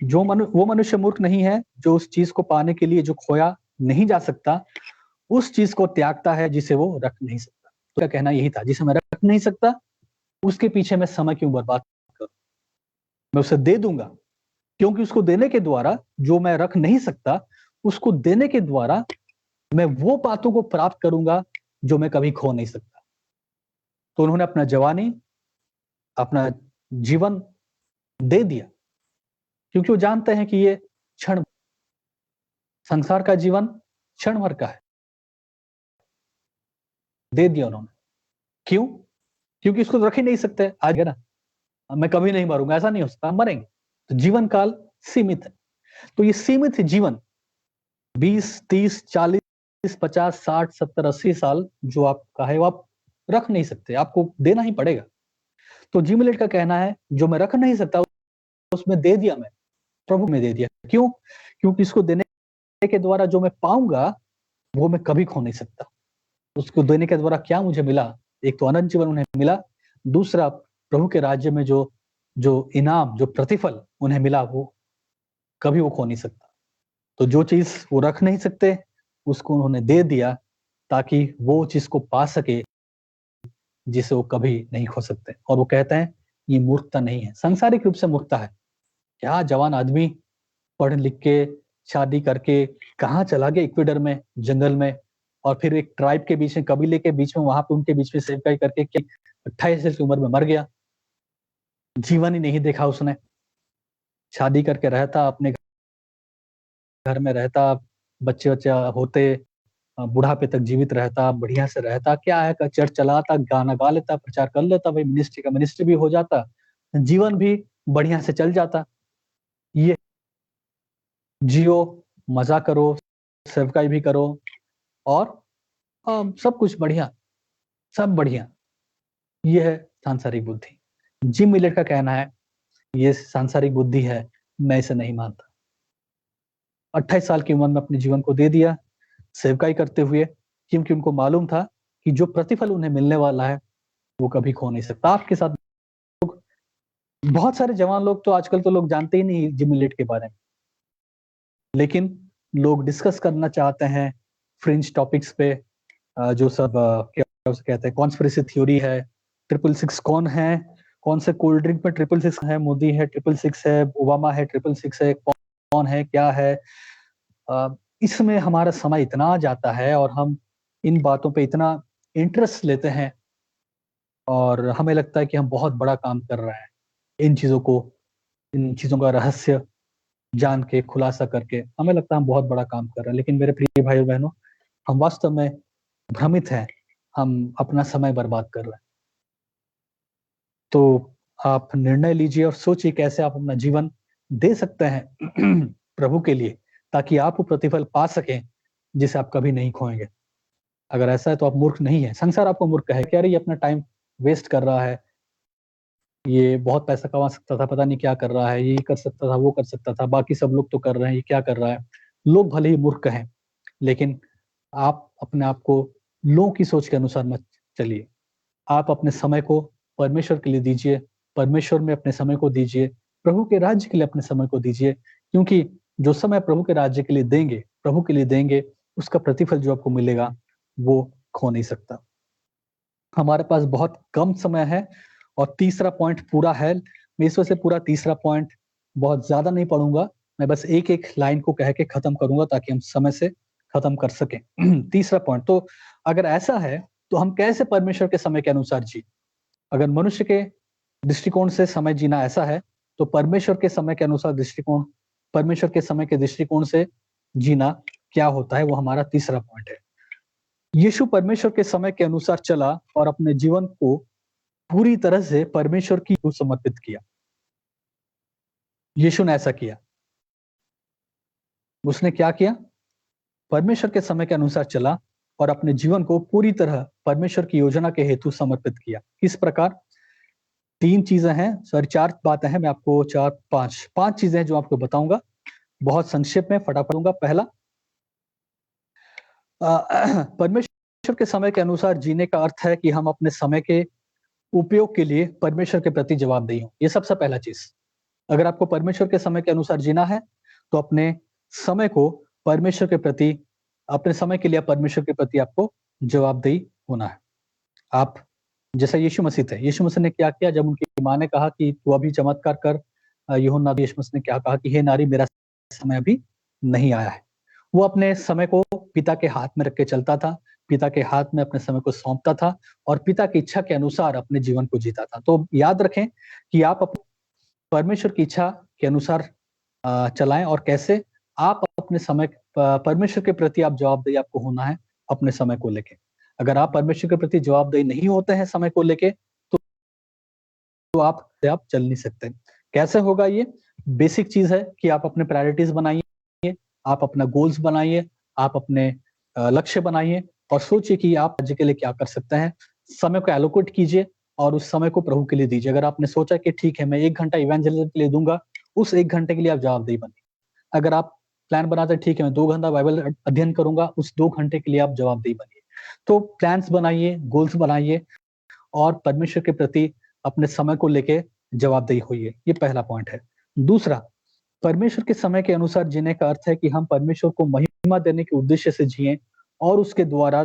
वो मनुष्य मूर्ख नहीं है जो उस चीज को पाने के लिए जो खोया नहीं जा सकता उस चीज को त्यागता है जिसे वो रख नहीं सकता। तो क्या कहना यही था, जिसे मैं रख नहीं सकता उसके पीछे मैं समय क्यों बर्बाद करूं, मैं उसे दे दूंगा, क्योंकि उसको देने के द्वारा जो मैं रख नहीं सकता उसको देने के द्वारा मैं वो बातों को प्राप्त करूंगा जो मैं कभी खो नहीं सकता। तो उन्होंने अपना जवानी, अपना जीवन दे दिया, क्योंकि वो जानते हैं कि ये क्षण, संसार का जीवन क्षण भर का है। दे दिया उन्होंने। क्यों? क्योंकि इसको रख ही नहीं सकते। आज है ना, मैं कभी नहीं मरूंगा, ऐसा नहीं हो सकता, हम मरेंगे। तो जीवन काल सीमित है। तो ये सीमित जीवन 20, 30, 40, 50, 60, 70, 80 साल जो आपका है वो आप रख नहीं सकते, आपको देना ही पड़ेगा। तो जिम मिलेट का कहना है जो मैं रख नहीं सकता उसमें दे दिया, मैं प्रभु में दे दिया। क्यों? क्योंकि इसको देने के द्वारा जो मैं पाऊंगा वो मैं कभी खो नहीं सकता। उसको देने के द्वारा क्या मुझे मिला? एक तो अनंत जीवन उन्हें मिला, दूसरा प्रभु के राज्य में जो जो इनाम, जो प्रतिफल उन्हें मिला वो कभी वो खो नहीं सकता। तो जो चीज वो रख नहीं सकते उसको उन्होंने दे दिया ताकि वो चीज को पा सके जिसे वो कभी नहीं खो सकते। और वो कहते हैं ये मूर्खता नहीं है, सांसारिक रूप से मूर्खता है। क्या जवान आदमी पढ़ लिख के शादी करके कहाँ चला गया, इक्वेडर में, जंगल में, और फिर एक ट्राइब के बीच में, कबीले के बीच में, वहां पे उनके बीच में सेवकाई करके 28 साल की उम्र में मर गया। जीवन ही नहीं देखा उसने, शादी करके रहता, अपने घर में रहता, बच्चे बच्चे होते, बुढ़ापे तक जीवित रहता, बढ़िया से रहता। क्या है का चर्च चलाता, गाना गा लेता, प्रचार कर लेता, भाई मिनिस्ट्री का मिनिस्ट्री भी हो जाता, जीवन भी बढ़िया से चल जाता। ये जियो, मजा करो, सेवकाई भी करो, और सब कुछ बढ़िया, सब बढ़िया। ये है सांसारिक बुद्धि। जिम मिलेट का कहना है ये सांसारिक बुद्धि है, मैं इसे नहीं मानता। 28 साल की उम्र में अपने जीवन को दे दिया सेवकाई करते हुए, क्योंकि उनको मालूम था कि जो प्रतिफल उन्हें मिलने वाला है वो कभी खो नहीं सकता। आपके साथ बहुत सारे जवान लोग तो आजकल तो लोग जानते ही नहीं जिम मिलेट के बारे में, लेकिन लोग डिस्कस करना चाहते हैं फ्रिंज टॉपिक्स पे, जो सब क्या उसे कहते हैं, कॉन्स्पिरेसी थ्योरी है, 666 कौन है, कौन से कोल्ड ड्रिंक में 666 है, मोदी है 666 है, ओबामा है 666 है, कौन है, क्या है। इसमें हमारा समय इतना जाता है और हम इन बातों पे इतना इंटरेस्ट लेते हैं और हमें लगता है कि हम बहुत बड़ा काम कर रहे हैं इन चीजों का रहस्य जान के, खुलासा करके हमें लगता है हम बहुत बड़ा काम कर रहे हैं। लेकिन मेरे प्रिय भाई और बहनों, हम वास्तव में भ्रमित हैं, हम अपना समय बर्बाद कर रहे हैं। तो आप निर्णय लीजिए और सोचिए कैसे आप अपना जीवन दे सकते हैं प्रभु के लिए, ताकि आप वो प्रतिफल पा सकें जिसे आप कभी नहीं खोएंगे। अगर ऐसा है तो आप मूर्ख नहीं है। संसार आपको मूर्ख कहे कि अरे ये अपना टाइम वेस्ट कर रहा है, ये बहुत पैसा कमा सकता था, पता नहीं क्या कर रहा है, ये कर सकता था, वो कर सकता था, बाकी सब लोग तो कर रहे हैं, ये क्या कर रहा है। लोग भले ही मूर्ख कहें, लेकिन आप अपने आप को लोगों की सोच के अनुसार मत चलिए। आप अपने समय को परमेश्वर के लिए दीजिए, परमेश्वर में अपने समय को दीजिए, प्रभु के राज्य के लिए अपने समय को दीजिए, क्योंकि जो समय प्रभु के राज्य के लिए देंगे, प्रभु के लिए देंगे, उसका प्रतिफल जो आपको मिलेगा वो खो नहीं सकता। हमारे पास बहुत कम समय है और तीसरा पॉइंट पूरा है। मैं इस वजह से पूरा तीसरा पॉइंट बहुत ज्यादा नहीं पढ़ूंगा, मैं बस एक एक लाइन को कह के खत्म करूंगा ताकि हम समय से खत्म कर सकें। तीसरा पॉइंट, तो अगर ऐसा है तो हम कैसे परमेश्वर के समय के अनुसार जी। अगर मनुष्य के दृष्टिकोण से समय जीना ऐसा है, तो परमेश्वर के समय के अनुसार दृष्टिकोण, परमेश्वर के समय के दृष्टिकोण से जीना क्या होता है, वो हमारा तीसरा पॉइंट है। यीशु परमेश्वर के समय के अनुसार चला और अपने जीवन को पूरी तरह से परमेश्वर की ओर समर्पित किया। यीशु ने ऐसा किया। उसने क्या किया? परमेश्वर के समय के अनुसार चला और अपने जीवन को पूरी तरह परमेश्वर की योजना के हेतु समर्पित किया। किस प्रकार? 3 चीजें हैं, सॉरी 4 बातें हैं, मैं आपको 4-5 चीजें हैं जो आपको बताऊंगा। बहुत संक्षेप में फटाफट दूंगा। पहला, परमेश्वर के समय के अनुसार जीने का अर्थ है कि हम अपने समय के उपयोग के लिए परमेश्वर के प्रति जवाबदेही हों। ये सबसे पहला चीज। अगर आपको परमेश्वर के समय के अनुसार जीना है तो अपने समय को परमेश्वर के प्रति, अपने समय के लिए परमेश्वर के प्रति आपको जवाबदेही होना है। आप जैसा यीशु मसीह थे, यीशु मसीह ने क्या किया जब उनकी माँ ने कहा कि तू अभी चमत्कार कर, यूहन्ना, यीशु मसीह ने क्या कहा कि हे नारी, मेरा समय अभी नहीं आया है। वो अपने समय को पिता के हाथ में रख के चलता था, पिता के हाथ में अपने समय को सौंपता था और पिता की इच्छा के अनुसार अपने जीवन को जीता था। तो याद रखें कि आप परमेश्वर की इच्छा के अनुसार चलाएं। और कैसे? आप अपने समय, परमेश्वर के प्रति आप जवाबदेही आपको होना है अपने समय को लेके। अगर आप परमेश्वर के प्रति जवाबदेही नहीं होते हैं समय को लेके, तो आप चल नहीं सकते। कैसे होगा ये? बेसिक चीज है कि आप अपने प्रायोरिटीज बनाइए, आप अपना गोल्स बनाइए, आप अपने लक्ष्य बनाइए और सोचिए कि आप राज्य के लिए क्या कर सकते हैं। समय को एलोकेट कीजिए और उस समय को प्रभु के लिए दीजिए। अगर आपने सोचा कि ठीक है, मैं 1 घंटा इवेंजलिज्म के लिए दूंगा, उस 1 घंटे के लिए आप जवाबदेही बनिए। अगर आप प्लान बनाते हैं, ठीक है, मैं 2 घंटा बाइबल अध्ययन करूंगा, उस 2 घंटे के लिए आप जवाबदेही बनिए। तो प्लान्स बनाइए, गोल्स बनाइए और परमेश्वर के प्रति अपने समय को लेके जवाबदेही होइए। ये पहला पॉइंट है। दूसरा, परमेश्वर के समय के अनुसार जीने का अर्थ है कि हम परमेश्वर को महिमा देने के उद्देश्य से जिएं और उसके द्वारा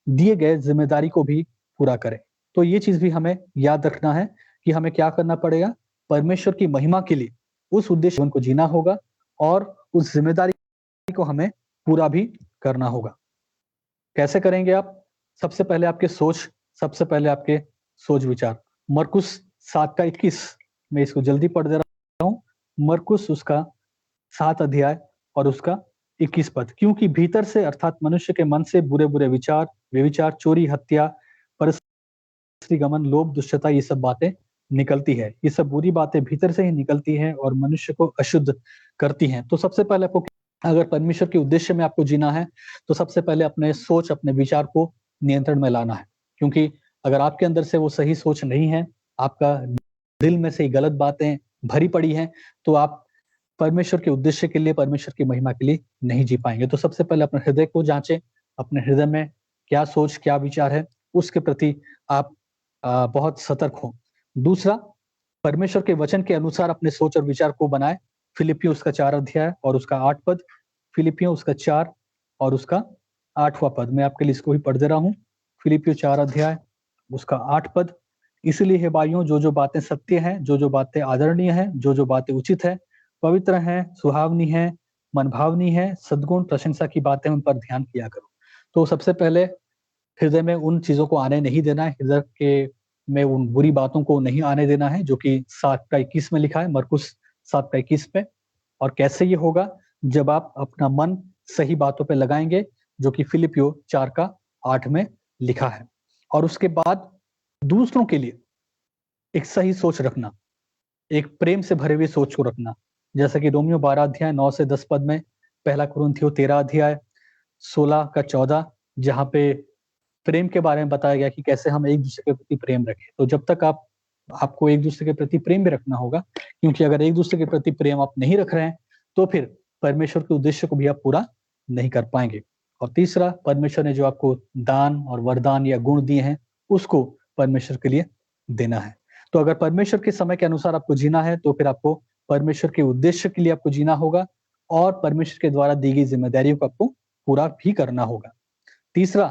दिए गए जिम्मेदारी को भी पूरा करें। तो ये चीज भी हमें याद रखना है कि हमें क्या करना पड़ेगा। परमेश्वर की महिमा के लिए उस उद्देश्य को जीना होगा और उस जिम्मेदारी को हमें पूरा भी करना होगा। कैसे करेंगे आप? सबसे पहले आपके सोच विचार। मरकुस 7:21, मैं इसको जल्दी पढ़ दे रहा हूँ। मरकुस उसका 7 अध्याय और उसका 21 पद। क्योंकि भीतर से अर्थात मनुष्य के मन से बुरे बुरे विचार, व्यभिचार, चोरी, हत्या, परस्त्री गमन, लोभ, दुष्टता, ये सब बातें निकलती है। ये सब बुरी बातें भीतर से ही निकलती हैं और मनुष्य को अशुद्ध करती हैं। तो सबसे पहले आपको, अगर परमेश्वर के उद्देश्य में आपको जीना है तो सबसे पहले अपने सोच, अपने विचार को नियंत्रण में लाना है। क्योंकि अगर आपके अंदर से वो सही सोच नहीं है, आपका दिल में से गलत बातें भरी पड़ी हैं, तो आप परमेश्वर के उद्देश्य के लिए, परमेश्वर की महिमा के लिए नहीं जी पाएंगे। तो सबसे पहले अपने हृदय को जांचें, अपने हृदय में क्या सोच, क्या विचार है, उसके प्रति आप बहुत सतर्क हो। दूसरा, परमेश्वर के वचन के अनुसार अपने सोच और विचार को बनाए। फिलिपियों उसका 4 अध्याय और उसका 8 पद। फिलिपियों उसका 4 और उसका 8वां पद। मैं आपके लिए इसको भी पढ़ दे रहा हूँ। फिलिपियों 4 अध्याय उसका 8 पद। इसलिए हे भाइयों, जो जो बातें सत्य हैं, जो जो बातें आदरणीय हैं, जो जो बातें उचित है, पवित्र हैं, सुहावनी है, मनभावनी है, सद्गुण, प्रशंसा की बातें, उन पर ध्यान किया करो। तो सबसे पहले हृदय में उन चीजों को आने नहीं देना है, हृदय के में उन बुरी बातों को नहीं आने देना है, जो कि 7:21 में लिखा है, मरकुस 7:21 में। और कैसे ये होगा? जब आप अपना मन सही बातों पे लगाएंगे, जो कि फिलिपियों 4:8 में लिखा है। और उसके बाद दूसरों के लिए एक सही सोच रखना, एक प्रेम से भरे हुए सोच को रखना, जैसा कि रोमियो 12 अध्याय 9 से 10 पद में, पहला कुरिन्थियों 13 अध्याय 16 का 14, जहाँ पे प्रेम के बारे में बताया गया कि कैसे हम एक दूसरे के प्रति प्रेम रखें। तो जब तक आपको एक दूसरे के प्रति प्रेम भी रखना होगा, क्योंकि अगर एक दूसरे के प्रति प्रेम आप नहीं रख रहे हैं तो फिर परमेश्वर के उद्देश्य को भी आप पूरा नहीं कर पाएंगे। और तीसरा, परमेश्वर ने जो आपको दान और वरदान या गुण दिए हैं, उसको परमेश्वर के लिए देना है। तो अगर परमेश्वर के समय के अनुसार आपको जीना है तो फिर आपको परमेश्वर के उद्देश्य के लिए आपको जीना होगा और परमेश्वर के द्वारा दी गई जिम्मेदारियों को आपको पूरा भी करना होगा। तीसरा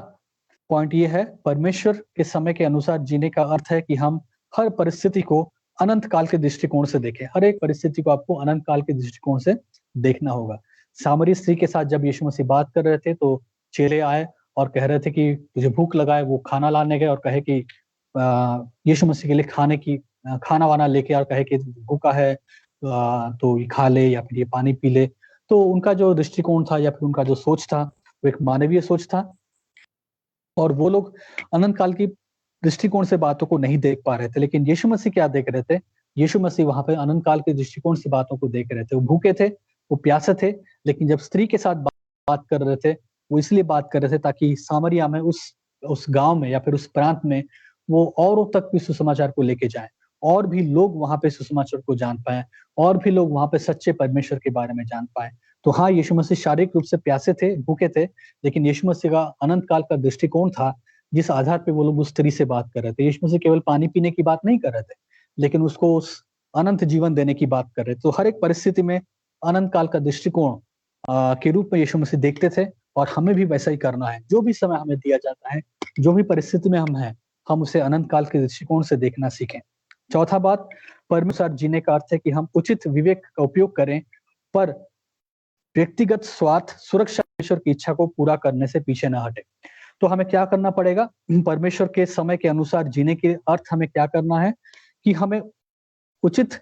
पॉइंट ये है, परमेश्वर के समय के अनुसार जीने का अर्थ है कि हम हर परिस्थिति को अनंत काल के दृष्टिकोण से देखें। हर एक परिस्थिति को आपको अनंत काल के दृष्टिकोण से देखना होगा। सामरी स्त्री के साथ जब यीशु मसीह बात कर रहे थे तो चेले आए और कह रहे थे कि तुझे भूख लगा है। वो खाना लाने गए और कहे कि यीशु मसीह के लिए खाना वाना लेके और कहे कि भूखा है तो ये खा ले या फिर ये पानी पी ले। तो उनका जो दृष्टिकोण था या फिर उनका जो सोच था वो एक मानवीय सोच था और वो लोग अनंत काल की दृष्टिकोण से बातों को नहीं देख पा रहे थे। लेकिन यीशु मसीह क्या देख रहे थे? यीशु मसीह वहां पे अनंत काल के दृष्टिकोण से बातों को देख रहे थे। वो भूखे थे, वो प्यासे थे, लेकिन जब स्त्री के साथ बात कर रहे थे, वो इसलिए बात कर रहे थे ताकि सामरिया में, उस गांव में या फिर उस प्रांत में वो औरों तक भी सुसमाचार को लेके जाएं और भी लोग वहां पे सुसमाचार को जान पाए, और भी लोग वहां पे सच्चे परमेश्वर के बारे में जान पाए। तो हाँ, यीशु मसीह शारीरिक रूप से प्यासे थे, भूखे थे, लेकिन यीशु मसीह का अनंत काल का दृष्टिकोण था, जिस आधार पे वो लोग उस तरीके से बात कर रहे थे। यीशु मसीह केवल पानी पीने की बात नहीं कर रहे थे, लेकिन उसको उस अनंत जीवन देने की बात कर रहे थे। तो हर एक परिस्थिति में अनंत काल का दृष्टिकोण के रूप में यीशु मसीह देखते थे, और हमें भी वैसा ही करना है। जो भी समय हमें दिया जाता है, जो भी परिस्थिति में हम हैं, हम उसे अनंत काल के दृष्टिकोण से देखना सीखें। चौथा बात, परमेश्वर जीने का अर्थ है कि हम उचित विवेक का उपयोग करें, पर व्यक्तिगत स्वार्थ, सुरक्षा, परमेश्वर की इच्छा को पूरा करने से पीछे न हटे। तो हमें क्या करना पड़ेगा? परमेश्वर के समय के अनुसार जीने के अर्थ हमें क्या करना है कि हमें उचित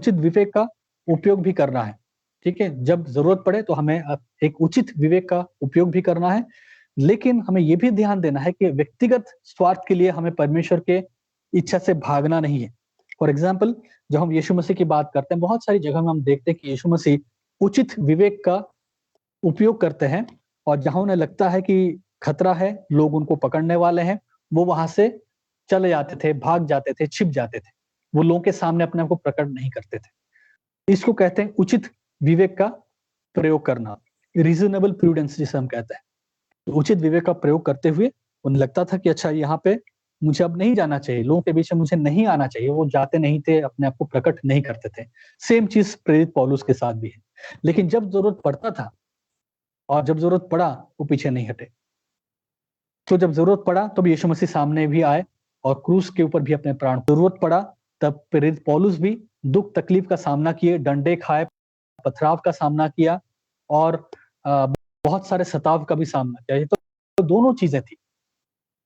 विवेक का उपयोग भी करना है। ठीक है, जब जरूरत पड़े तो हमें एक उचित विवेक का उपयोग भी करना है, लेकिन हमें यह भी ध्यान देना है कि व्यक्तिगत स्वार्थ के लिए हमें परमेश्वर के इच्छा से भागना नहीं है। फॉर एग्जाम्पल, जब हम यीशु मसीह की बात करते हैं, बहुत सारी जगह में हम देखते हैं कि यीशु मसीह उचित विवेक का उपयोग करते हैं, और जहां उन्हें लगता है कि खतरा है, लोग उनको पकड़ने वाले हैं, वो वहां से चले जाते थे, भाग जाते थे, छिप जाते थे। वो लोगों के सामने अपने आप को प्रकट नहीं करते थे। इसको कहते हैं उचित विवेक का प्रयोग करना, रीजनेबल प्रूडेंस जिसे हम कहते हैं। तो उचित विवेक का प्रयोग करते हुए उन्हें लगता था कि अच्छा, यहाँ पे मुझे अब नहीं जाना चाहिए, लोगों के बीच में मुझे नहीं आना चाहिए। वो जाते नहीं थे, अपने आप को प्रकट नहीं करते थे। सेम चीज प्रेरित पौलुस के साथ भी है। लेकिन जब जरूरत पड़ता था और जब जरूरत पड़ा, वो पीछे नहीं हटे। तो जब जरूरत पड़ा तब यीशु मसीह सामने भी आए और क्रूस के ऊपर भी अपने प्राण, जरूरत पड़ा तब प्रेरित पौलुस भी दुख तकलीफ का सामना किए, डंडे खाए, पथराव का सामना किया, और बहुत सारे सताव का भी सामना किया। तो दोनों चीजें थी।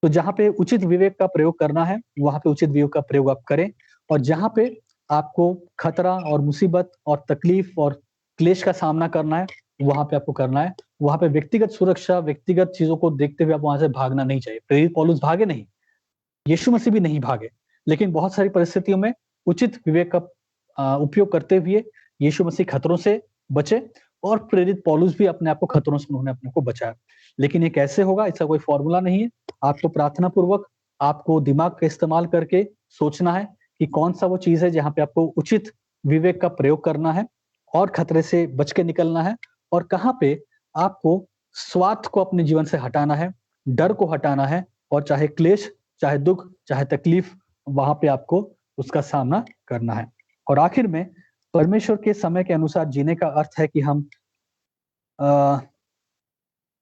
तो जहां पे उचित विवेक का प्रयोग करना है, वहां पे उचित विवेक का प्रयोग आप करें, और जहां पे आपको खतरा और मुसीबत और तकलीफ और क्लेश का सामना करना है, वहां पे आपको करना है। वहां पे व्यक्तिगत सुरक्षा, व्यक्तिगत चीजों को देखते हुए आप वहां से भागना नहीं चाहिए। प्रेरित पौलुस भागे नहीं, यीशु मसीह भी नहीं भागे, लेकिन बहुत सारी परिस्थितियों में उचित विवेक का उपयोग करते हुए यीशु मसीह खतरों से बचे, और प्रेरित पौलुस भी अपने आप को खतरों से उन्होंने अपने को बचाया। लेकिन ये कैसे होगा? इसका कोई फॉर्मूला नहीं है। आपको प्रार्थना पूर्वक, आपको दिमाग का इस्तेमाल करके सोचना है कि कौन सा वो चीज है जहां पे आपको उचित विवेक का प्रयोग करना है और खतरे से बच के निकलना है, और कहाँ पे आपको स्वार्थ को अपने जीवन से हटाना है, डर को हटाना है, और चाहे क्लेश, चाहे दुख, चाहे तकलीफ, वहां पे आपको उसका सामना करना है। और आखिर में, परमेश्वर के समय के अनुसार जीने का अर्थ है कि हम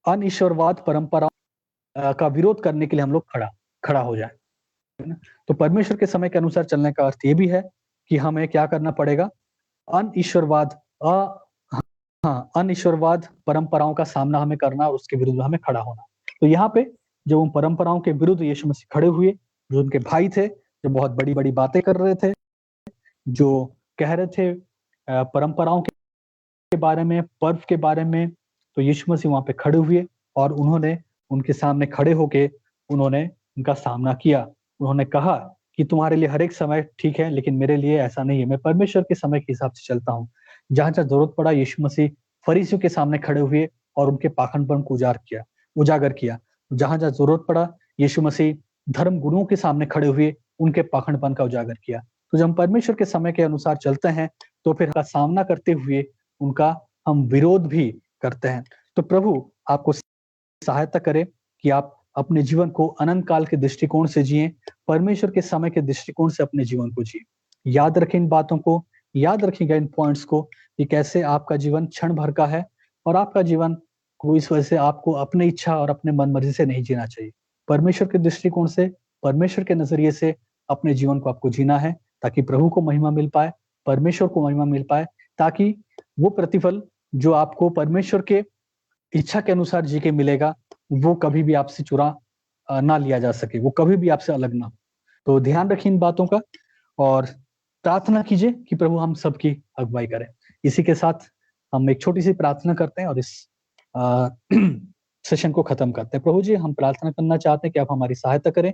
अनईश्वरवाद परंपराओं का विरोध करने के लिए हम लोग खड़ा हो जाए। तो परमेश्वर के समय के अनुसार चलने का अर्थ ये भी है कि हमें क्या करना पड़ेगा? अनईश्वरवाद परंपराओं का सामना हमें करना, और उसके विरुद्ध हमें खड़ा होना। तो यहाँ पे जब उन परंपराओं के विरुद्ध यीशु मसीह खड़े हुए, जो उनके भाई थे, जो बहुत बड़ी बड़ी बातें कर रहे थे, जो कह रहे थे परंपराओं के बारे में, पर्व के बारे में, तो यीशु मसीह वहां पे खड़े हुए, और उन्होंने उनके सामने खड़े होके उन्होंने उनका सामना किया। उन्होंने कहा कि तुम्हारे लिए हर एक समय ठीक है, लेकिन मेरे लिए ऐसा नहीं है। मैं परमेश्वर के समय के हिसाब से चलता हूँ। जहां जहां जरूरत पड़ा, यीशु मसीह फरीसियों के सामने खड़े हुए और उनके पाखंडपन को उजागर किया। जहां जहां जरूरत पड़ा, यीशु मसीह धर्म गुरुओं के सामने खड़े हुए उनके पाखंडपन का उजागर किया। तो जब हम परमेश्वर के समय के अनुसार चलते हैं, तो फिर का सामना करते हुए उनका हम विरोध भी करते हैं। तो प्रभु आपको सहायता करे कि आप अपने जीवन को अनंत काल के दृष्टिकोण से जिएं, परमेश्वर के समय के दृष्टिकोण से अपने जीवन को जिएं। याद रखें इन बातों को, याद रखिएगा इन पॉइंट्स को, कि कैसे आपका जीवन क्षण भर का है, और आपका जीवन को इस वजह से आपको अपनी इच्छा और अपने मन मर्जी से नहीं जीना चाहिए। परमेश्वर के दृष्टिकोण से, परमेश्वर के नजरिए से अपने जीवन को आपको जीना है, ताकि प्रभु को महिमा मिल पाए, परमेश्वर को महिमा मिल पाए, ताकि वो प्रतिफल जो आपको परमेश्वर के इच्छा के अनुसार जी के मिलेगा, वो कभी भी आपसे चुरा ना लिया जा सके, वो कभी भी आपसे अलग ना हो। तो ध्यान रखिए इन बातों का, और प्रार्थना कीजिए कि प्रभु हम सबकी अगुवाई करें। इसी के साथ हम एक छोटी सी प्रार्थना करते हैं और इस सेशन को खत्म करते हैं। प्रभु जी, हम प्रार्थना करना चाहते हैं कि आप हमारी सहायता करें,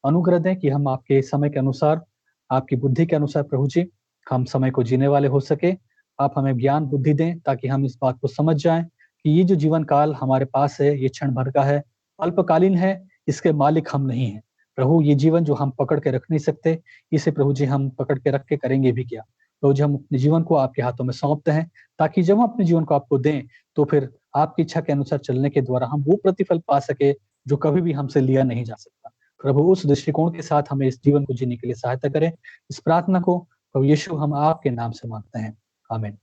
अनुग्रह दें कि हम आपके समय के अनुसार, आपकी बुद्धि के अनुसार प्रभु जी हम समय को जीने वाले हो सके। आप हमें ज्ञान बुद्धि दें ताकि हम इस बात को समझ जाएं कि ये जो जीवन काल हमारे पास है, ये क्षण भर का है, अल्पकालीन है, इसके मालिक हम नहीं हैं। प्रभु ये जीवन जो हम पकड़ के रख नहीं सकते, इसे प्रभु जी हम पकड़ के रख के करेंगे भी क्या। प्रभु जी हम अपने जीवन को आपके हाथों में सौंपते हैं, ताकि जब हम अपने जीवन को आपको दें तो फिर आपकी इच्छा के अनुसार चलने के द्वारा हम वो प्रतिफल पा सके जो कभी भी हमसे लिया नहीं जा सकता। प्रभु उस दृष्टिकोण के साथ हमें इस जीवन को जीने के लिए सहायता करें। इस प्रार्थना को प्रभु यीशु हम आपके नाम से मांगते हैं, आमीन।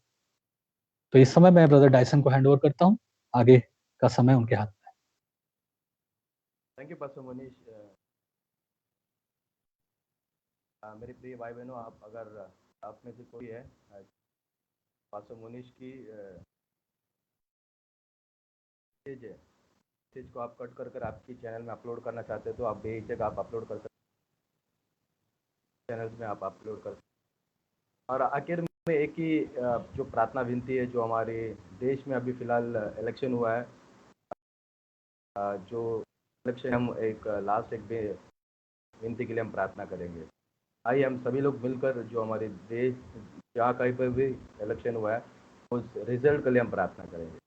तो इस समय मैं ब्रदर डायसन को हैंड ओवर करता हूँ, आगे का समय उनके हाथ में। Thank you pastor Manish. मेरे प्रिय भाई बहनों, आप अगर आप में से कोई है पास्टर मनीष की पेज को आप कट कर आपकी चैनल में अपलोड करना चाहते हैं तो आप बेहिचक आप अपलोड कर सकते, चैनल में आप अपलोड कर सकते। और आखिर में एक ही जो प्रार्थना विनती है, जो हमारे देश में अभी फिलहाल इलेक्शन हुआ है, जो इलेक्शन हम एक लास्ट एक विनती के लिए हम प्रार्थना करेंगे। आइए हम सभी लोग मिलकर जो हमारे देश जहाँ कहीं पर भी इलेक्शन हुआ है उस रिजल्ट के लिए हम प्रार्थना करेंगे।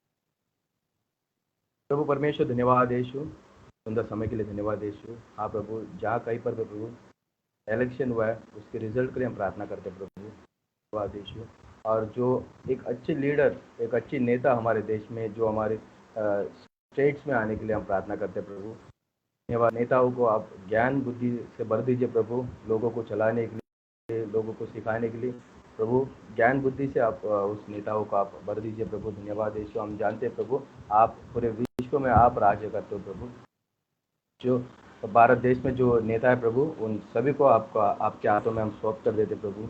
प्रभु परमेश्वर, धन्यवाद यीशु, सुंदर समय के लिए धन्यवाद यीशु। हाँ प्रभु, जहाँ कहीं पर भी प्रभु इलेक्शन हुआ है उसके रिजल्ट के लिए हम प्रार्थना करते हैं प्रभु, धन्यवाद यीशु। और जो एक अच्छे लीडर, एक अच्छी नेता हमारे देश में जो हमारे स्टेट्स में आने के लिए हम प्रार्थना करते हैं प्रभु, धन्यवाद। नेताओं को आप ज्ञान बुद्धि से भर दीजिए प्रभु, लोगों को चलाने के लिए, लोगों को सिखाने के लिए प्रभु ज्ञान बुद्धि से आप उस नेताओं को आप भर दीजिए प्रभु, धन्यवाद यीशु। हम जानते हैं प्रभु आप पूरे विश्व में आप राज्य करते हो प्रभु। जो भारत देश में जो नेता है प्रभु, उन सभी को आपके हाथों में हम सौंप कर देते प्रभु,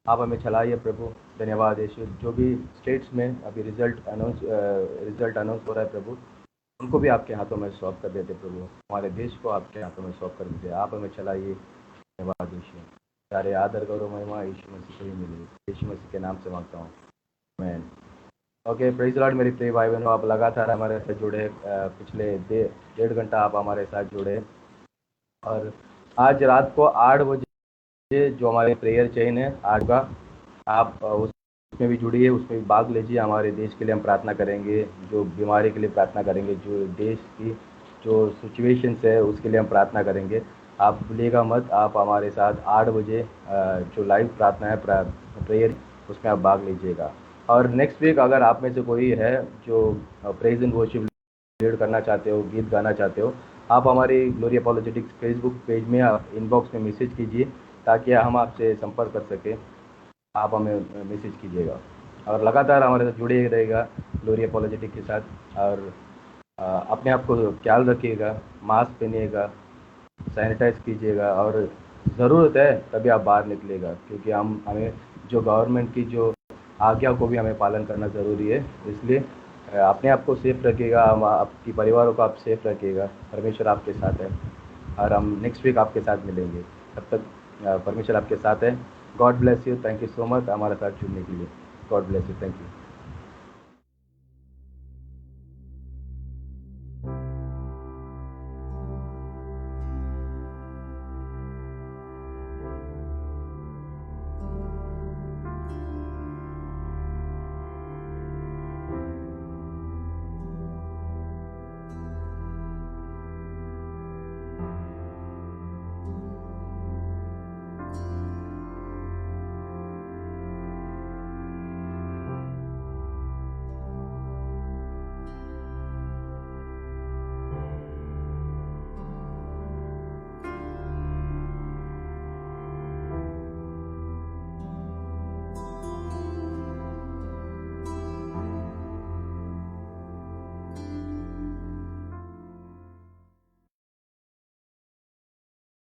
आप हमें चलाइए प्रभु, धन्यवाद यीशु। जो भी स्टेट्स में अभी रिजल्ट अनाउंस हो रहा है प्रभु, उनको भी आपके हाथों में सौंप कर देते प्रभु, हमारे देश को आपके हाथों में सौंप कर देते, आप हमें चलाइए, धन्यवाद यीशु। सारे आदर गौरव महिमा यीशु मसीह को ही मिले, यीशु मसीह के नाम से मांगता हूँ, आमीन। Okay, praise Lord. मेरे प्रिय भाई बहनों, आप लगातार हमारे साथ जुड़े, पिछले 1.5 घंटा आप हमारे साथ जुड़े। और आज रात को 8 बजे जो हमारे प्रेयर चेन है आज का, आप उसमें भी जुड़िए, उसमें भी भाग लीजिए। हमारे देश के लिए हम प्रार्थना करेंगे, जो बीमारी के लिए प्रार्थना करेंगे, जो देश की जो सिचुएशंस है उसके लिए हम प्रार्थना करेंगे। आप भूलिएगा मत, आप हमारे साथ 8 बजे जो लाइव प्रार्थना है प्रेयर, उसमें आप भाग लीजिएगा। और नेक्स्ट वीक अगर आप में से कोई है जो प्रेज एंड वर्शिप लीड करना चाहते हो, गीत गाना चाहते हो, आप हमारे ग्लोरी अपॉलोजेटिक्स फेसबुक पेज में इनबॉक्स में मैसेज कीजिए ताकि हम आपसे संपर्क कर सकें। आप हमें मैसेज कीजिएगा और लगातार हमारे साथ जुड़े रहेगा ग्लोरी अपॉलोजेटिक के साथ। और अपने आप को ख्याल रखिएगा, मास्क पहनिएगा, सैनिटाइज कीजिएगा, और ज़रूरत है तभी आप बाहर निकलेगा, क्योंकि हमें जो गवर्नमेंट की जो आज्ञा को भी हमें पालन करना ज़रूरी है। इसलिए अपने आप को सेफ रखिएगा, आपकी परिवारों को आप सेफ रखिएगा। परमेश्वर आपके साथ है और हम नेक्स्ट वीक आपके साथ मिलेंगे। तब तक परमेश्वर आपके साथ है। God bless you, thank you so much हमारे साथ जुड़ने के लिए। God bless you, thank you.